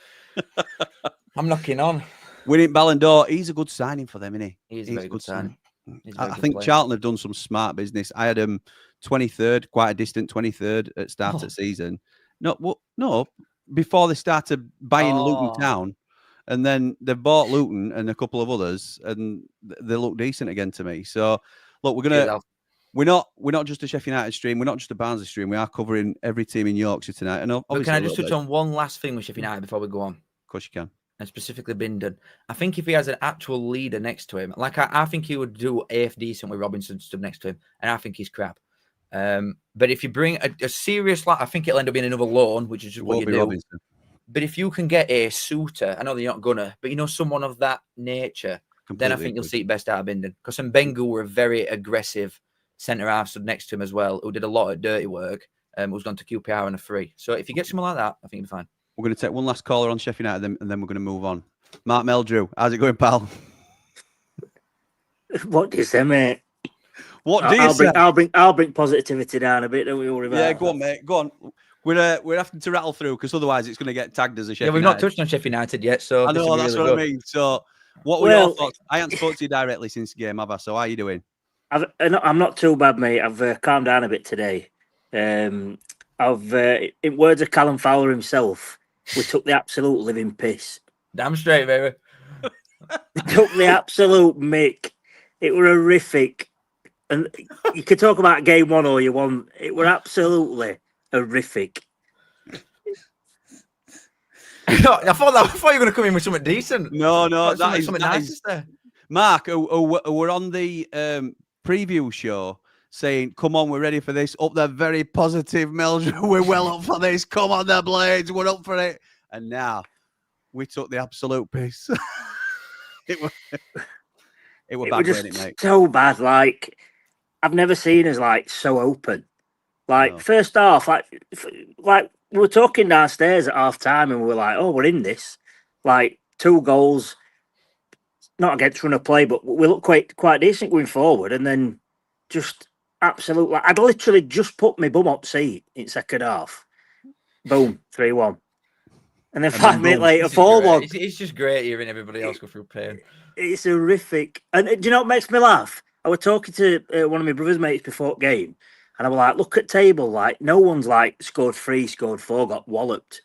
Speaker 1: I'm knocking on.
Speaker 2: Winning Ballon d'Or. He's a good signing for them, isn't he?
Speaker 1: He's a very good signing.
Speaker 2: I think Charlton have done some smart business. I had him 23rd, quite a distant 23rd at start of season. No, before they started buying Luton Town, and then they bought Luton and a couple of others, and they look decent again to me. So look, we're not just a Sheffield United stream, we're not just a Barnsley stream. We are covering every team in Yorkshire tonight. And
Speaker 1: can I just touch on one last thing with Sheffield United before we go on?
Speaker 2: Of course you can.
Speaker 1: And specifically Binden. I think if he has an actual leader next to him, like I think he would do AF decent with Robinson stood next to him, and I think he's crap. But if you bring a serious, I think it'll end up being another loan, which is just what you do. Robinson. But if you can get a suitor, I know they're not gonna, but someone of that nature, then I think you'll see it best out of Binden. Because Mbengu were a very aggressive centre half stood next to him as well, who did a lot of dirty work, who's gone to QPR on a free. So if you get someone like that, I think you'll be fine.
Speaker 2: We're going to take one last caller on Sheffield United, and then we're going to move on. Mark Meldrew, how's it going, pal?
Speaker 6: What do you say, mate?
Speaker 2: What do you say?
Speaker 6: I'll bring positivity down a bit. Don't we worry about?
Speaker 2: Yeah, go on, mate. Go on. We're having to rattle through, because otherwise it's going to get tagged as a Sheffield.
Speaker 1: Yeah, we've not touched on Sheffield United yet, so
Speaker 2: I know that's what I mean. So What were your
Speaker 6: Well,
Speaker 2: thoughts? I haven't spoken to you directly since the game, have I? So how are you doing?
Speaker 6: I'm not too bad, mate. I've calmed down a bit today. In words of Callum Fowler himself, we took the absolute living piss.
Speaker 1: Damn straight, baby.
Speaker 6: We took the absolute mick. It were horrific. And you could talk about game one all you want. It were absolutely horrific.
Speaker 1: I thought you were going to come in with something decent.
Speaker 2: No,
Speaker 1: That is something nice.
Speaker 2: Mark, we're on the preview show saying, come on, we're ready for this. Up there, very positive, Mildred. We're well up for this. Come on, the Blades. We're up for it. And now we took the absolute piss. it was bad,
Speaker 6: just
Speaker 2: wasn't it, mate?
Speaker 6: so bad. Like, I've never seen us like so open. Like, first half, like we were talking downstairs at half time and we were like, oh, we're in this. Like, 2 goals, not against run of play, but we look quite decent going forward. And then just absolutely, like, I'd literally just put my bum up seat in second half. Boom, 3-1. And then 5 minutes later, 4-1.
Speaker 1: It's just great hearing everybody else go through pain.
Speaker 6: It's horrific. And do you know what makes me laugh? I was talking to one of my brother's mates before the game, and I was like, look at table, like, no one's like scored 3, scored 4, got walloped.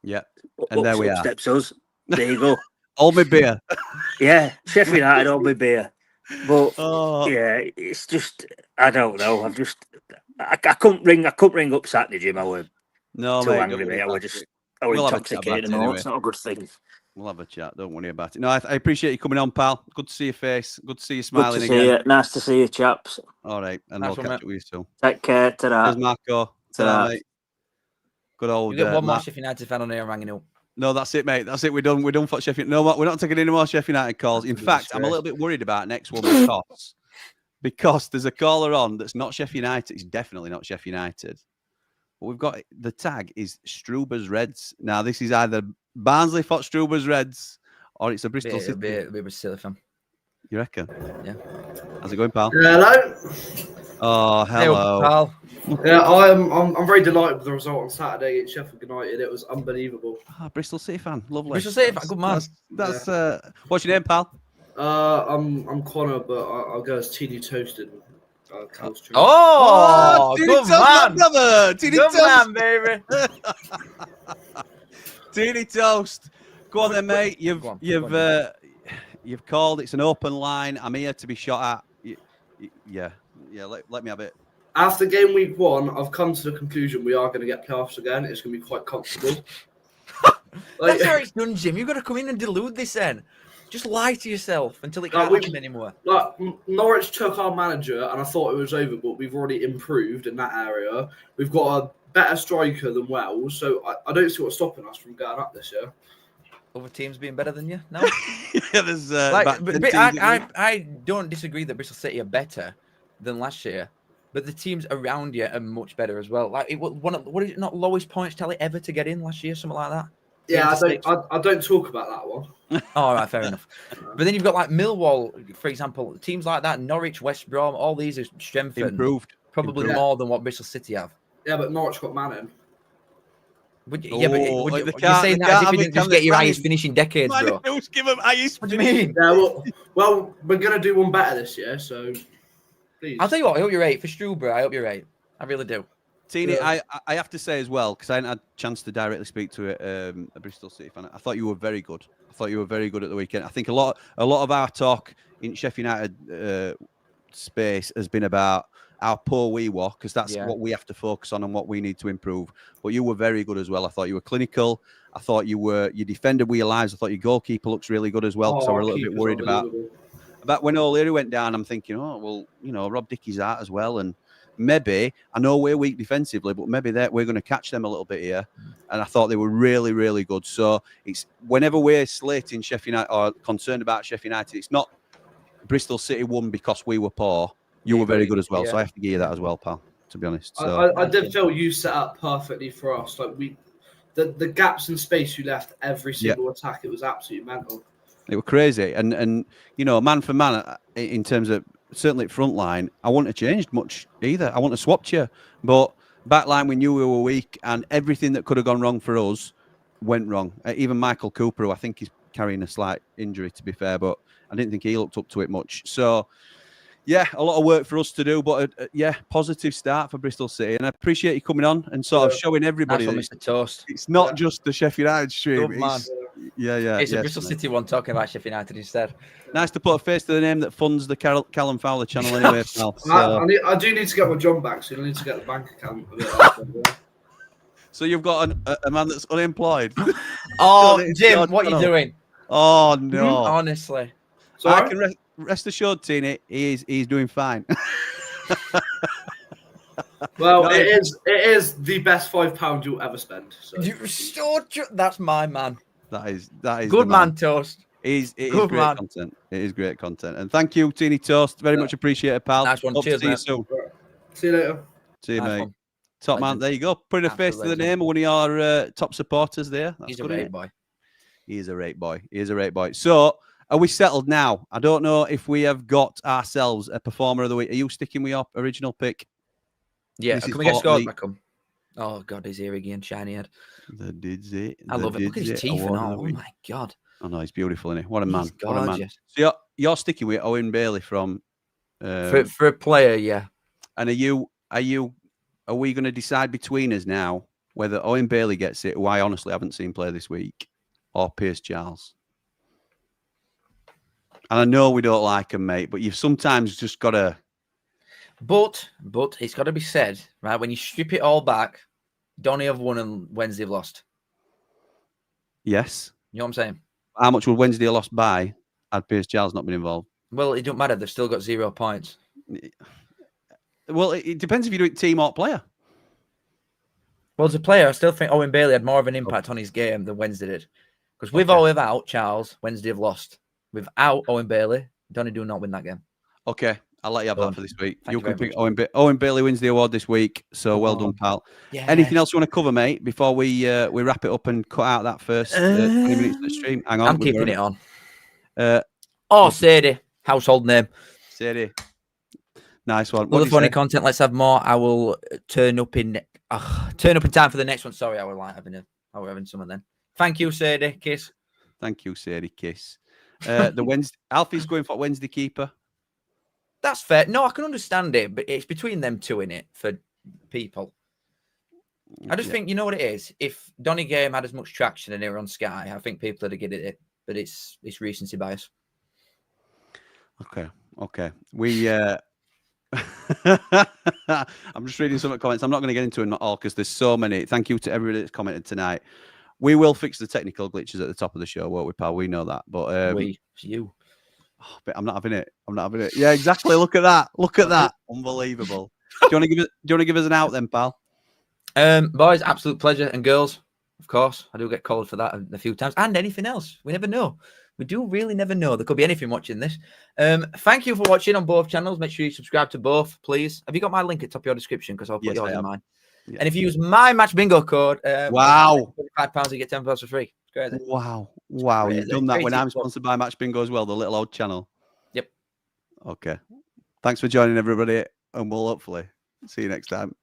Speaker 2: Yeah. And there we are.
Speaker 6: Steps us. There you go.
Speaker 2: All my beer.
Speaker 6: Yeah, Sheffield United, all my beer. But yeah, it's just, I don't know. I couldn't ring up Saturday, Jim. I was too angry, mate. I was intoxicated. Anyway. It's not a good thing.
Speaker 2: We'll have a chat. Don't worry about it. No, I appreciate you coming on, pal. Good to see your face. Good to see you smiling
Speaker 6: again.
Speaker 2: You.
Speaker 6: Nice to see you, chaps.
Speaker 2: All right, and
Speaker 1: nice
Speaker 2: we'll catch up with you soon.
Speaker 6: Take care. Ta-ra.
Speaker 2: Cheers, Marco. Ta-ra, mate. Good old.
Speaker 1: You get one more Sheffield United fan on here ringing up.
Speaker 2: No, that's it, mate. That's it. We're done. We're done for Sheffield. No, we're not taking any more Sheffield United calls. In fact, I'm a little bit worried about next one because there's a caller on that's not Sheffield United. It's definitely not Sheffield United. But we've got the tag is Struber's Reds. Now, this is either Barnsley for Struber's Reds or it's a Bristol City.
Speaker 1: It'll be a silly fan.
Speaker 2: You reckon?
Speaker 1: Yeah.
Speaker 2: How's it going, pal?
Speaker 7: Hello.
Speaker 2: Oh, hello.
Speaker 1: Hey, pal.
Speaker 7: Yeah, I'm very delighted with the result on Saturday at Sheffield United. It was unbelievable.
Speaker 2: Bristol City fan, lovely.
Speaker 1: Bristol City fan, good man.
Speaker 2: That's what's your name, pal?
Speaker 7: I'm Connor, but I'll go as Teeny Toasted.
Speaker 1: Good man,
Speaker 2: brother.
Speaker 1: Good man, baby.
Speaker 2: Teeny Toast. Go on then, mate. You've called. It's an open line. I'm here to be shot at. Yeah. Let me have it.
Speaker 7: After game week 1, I've come to the conclusion we are going to get playoffs again. It's going to be quite comfortable.
Speaker 1: That's how it's done, Jim. You've got to come in and delude this then. Just lie to yourself until it can't happen anymore.
Speaker 7: Like, Norwich took our manager and I thought it was over, but we've already improved in that area. We've got a better striker than Wells, so I don't see what's stopping us from going up this year.
Speaker 1: Other teams being better than you? No.
Speaker 2: Yeah, there's.
Speaker 1: I don't disagree that Bristol City are better than last year, but the teams around you are much better as well. Like, it was what is it, not lowest points tally ever to get in last year, something like that?
Speaker 7: Yeah, I don't talk about that one.
Speaker 1: All right, fair enough. But then you've got like Millwall, for example, teams like that, Norwich, West Brom, all these are strengthened,
Speaker 2: improved,
Speaker 1: probably more than what Bristol City have.
Speaker 7: Yeah, but Norwich got Manning.
Speaker 1: You're saying that as if you didn't just get your highest finishing decades, bro.
Speaker 2: Give them highest.
Speaker 1: What do you mean?
Speaker 7: Yeah, well, we're gonna do one better this year, so please.
Speaker 1: I'll tell you what. I hope you're right for Struber. I hope you're right. I really do.
Speaker 2: Teeny, yeah. I have to say as well, because I hadn't had a chance to directly speak to a Bristol City fan. I thought you were very good. I thought you were very good at the weekend. I think a lot of our talk in Sheffield United space has been about how poor we were, because that's what we have to focus on and what we need to improve. But you were very good as well. I thought you were clinical. I thought you defended with your lives. I thought your goalkeeper looks really good as well. Because I were a little bit worried about when O'Leary went down. I'm thinking, Rob Dickey's out as well, and maybe, I know we're weak defensively, but maybe we're going to catch them a little bit here. And I thought they were really, really good. So it's whenever we're slating Sheffield United or concerned about Sheffield United, it's not Bristol City won because we were poor. You were very good as well. So I have to give you that as well, pal, to be honest. So
Speaker 7: I did feel you set up perfectly for us. Like the gaps in space you left every single attack, it was absolutely mental.
Speaker 2: It was crazy. And man for man, in terms of certainly at front line, I wouldn't have changed much either. I wouldn't have swapped you. But back line, we knew we were weak, and everything that could have gone wrong for us went wrong. Even Michael Cooper, who I think is carrying a slight injury, to be fair, but I didn't think he looked up to it much. So, yeah, a lot of work for us to do, but yeah, positive start for Bristol City. And I appreciate you coming on and sort of showing everybody
Speaker 1: Nice one,
Speaker 2: that
Speaker 1: Mr. Toast.
Speaker 2: it's not just the Sheffield United stream.
Speaker 1: Good man. It's a Bristol City one talking about Sheffield United instead.
Speaker 2: Nice to put a face to the name that funds the Callum Fowler channel anyway, pal. So,
Speaker 7: I do need to get my job back, so I need to get the bank account.
Speaker 2: so you've got a man that's unemployed.
Speaker 1: Oh, Jim, what are you doing?
Speaker 2: Oh, no.
Speaker 1: Honestly.
Speaker 7: Sorry?
Speaker 2: I can rest assured, Tini, he's doing fine.
Speaker 7: Well, it is the best £5 you'll ever spend. So.
Speaker 1: That's my man.
Speaker 2: That is
Speaker 1: Good man, Toast.
Speaker 2: It is
Speaker 1: Good
Speaker 2: great
Speaker 1: man.
Speaker 2: content. It is great content. And thank you, Teeny Toast. Very much appreciated, pal.
Speaker 1: Nice one.
Speaker 2: Hope
Speaker 1: Cheers,
Speaker 2: to see you
Speaker 1: mate.
Speaker 2: soon.
Speaker 7: See you later.
Speaker 2: See you,
Speaker 1: Nice
Speaker 2: mate.
Speaker 1: one.
Speaker 2: Top man.
Speaker 1: Legend.
Speaker 2: There you go. Putting a face to the
Speaker 1: Absolute
Speaker 2: name of one of your top supporters there. That's
Speaker 1: He's a
Speaker 2: good,
Speaker 1: great
Speaker 2: isn't it?
Speaker 1: boy.
Speaker 2: He is a great boy. He is a great boy. So, are we settled now? I don't know if we have got ourselves a performer of the week. Are you sticking with your original pick?
Speaker 1: Yeah,
Speaker 2: This is
Speaker 1: can we get
Speaker 2: for
Speaker 1: scores
Speaker 2: the-
Speaker 1: back on? Oh, God, his ear again, shiny head.
Speaker 2: The did it.
Speaker 1: I love it. Look at his teeth and all. Oh, my God.
Speaker 2: Oh no, he's beautiful, isn't he? What a man!
Speaker 1: He's
Speaker 2: What a man!
Speaker 1: gorgeous.
Speaker 2: So you're sticking with Owen Bailey from.
Speaker 1: For a player, yeah.
Speaker 2: And are we going to decide between us now whether Owen Bailey gets it, who I honestly haven't seen play this week, or Pierce Charles? And I know we don't like him, mate, but you've sometimes just got to.
Speaker 1: But it's got to be said, right? When you strip it all back, Donny have won and Wednesday have lost.
Speaker 2: Yes.
Speaker 1: You know what I'm saying?
Speaker 2: How much would Wednesday have lost by had Pierce Charles not been involved?
Speaker 1: Well, it don't matter. They've still got 0 points.
Speaker 2: Well, it depends if you do it team or player.
Speaker 1: Well, as a player, I still think Owen Bailey had more of an impact on his game than Wednesday did. Because with or without Charles, Wednesday have lost. Without Owen Bailey, Donny do not win that game.
Speaker 2: Okay, I'll let you have
Speaker 1: Go
Speaker 2: that
Speaker 1: on.
Speaker 2: for this week.
Speaker 1: Thank
Speaker 2: You
Speaker 1: you
Speaker 2: can
Speaker 1: very
Speaker 2: pick Owen Bailey wins the award this week. So well done, pal.
Speaker 1: Yeah.
Speaker 2: Anything else you want to cover, mate, before we wrap it up and cut out that first 20 minutes of the stream? Hang on.
Speaker 1: I'm keeping it on.
Speaker 2: Uh,
Speaker 1: Sadie, household name.
Speaker 2: Sadie. Nice one.
Speaker 1: Other funny content. Let's have more. I will turn up in time for the next one. Sorry, I was like having someone then. Thank you, Sadie. Kiss.
Speaker 2: Thank you, Sadie. Kiss. The Wednesday. Alfie's going for Wednesday keeper.
Speaker 1: That's fair. No, I can understand it, but it's between them two in it for people. I just think, you know what it is? If Donny Game had as much traction and they were on Sky, I think people would have given it, but it's recency bias.
Speaker 2: Okay. We I'm just reading some of the comments. I'm not going to get into them all because there's so many. Thank you to everybody that's commented tonight. We will fix the technical glitches at the top of the show, won't we, pal? We know that. But
Speaker 1: It's you.
Speaker 2: Oh, but I'm not having it. Yeah, exactly. Look at that. Unbelievable. Do you want to give us an out then, pal?
Speaker 1: Boys, absolute pleasure, and girls, of course. I do get called for that a few times, and anything else. We never know. We do really never know. There could be anything watching this. Thank you for watching on both channels. Make sure you subscribe to both, please. Have you got my link at the top of your description? Because I'll put yours in mine. Yeah. And if you use my match bingo code,
Speaker 2: wow,
Speaker 1: £5, you get £10 for free. It's crazy.
Speaker 2: Wow. You've done that when I'm sponsored by Match Bingo as well, the little old channel.
Speaker 1: Yep.
Speaker 2: Okay. Thanks for joining, everybody, and we'll hopefully see you next time.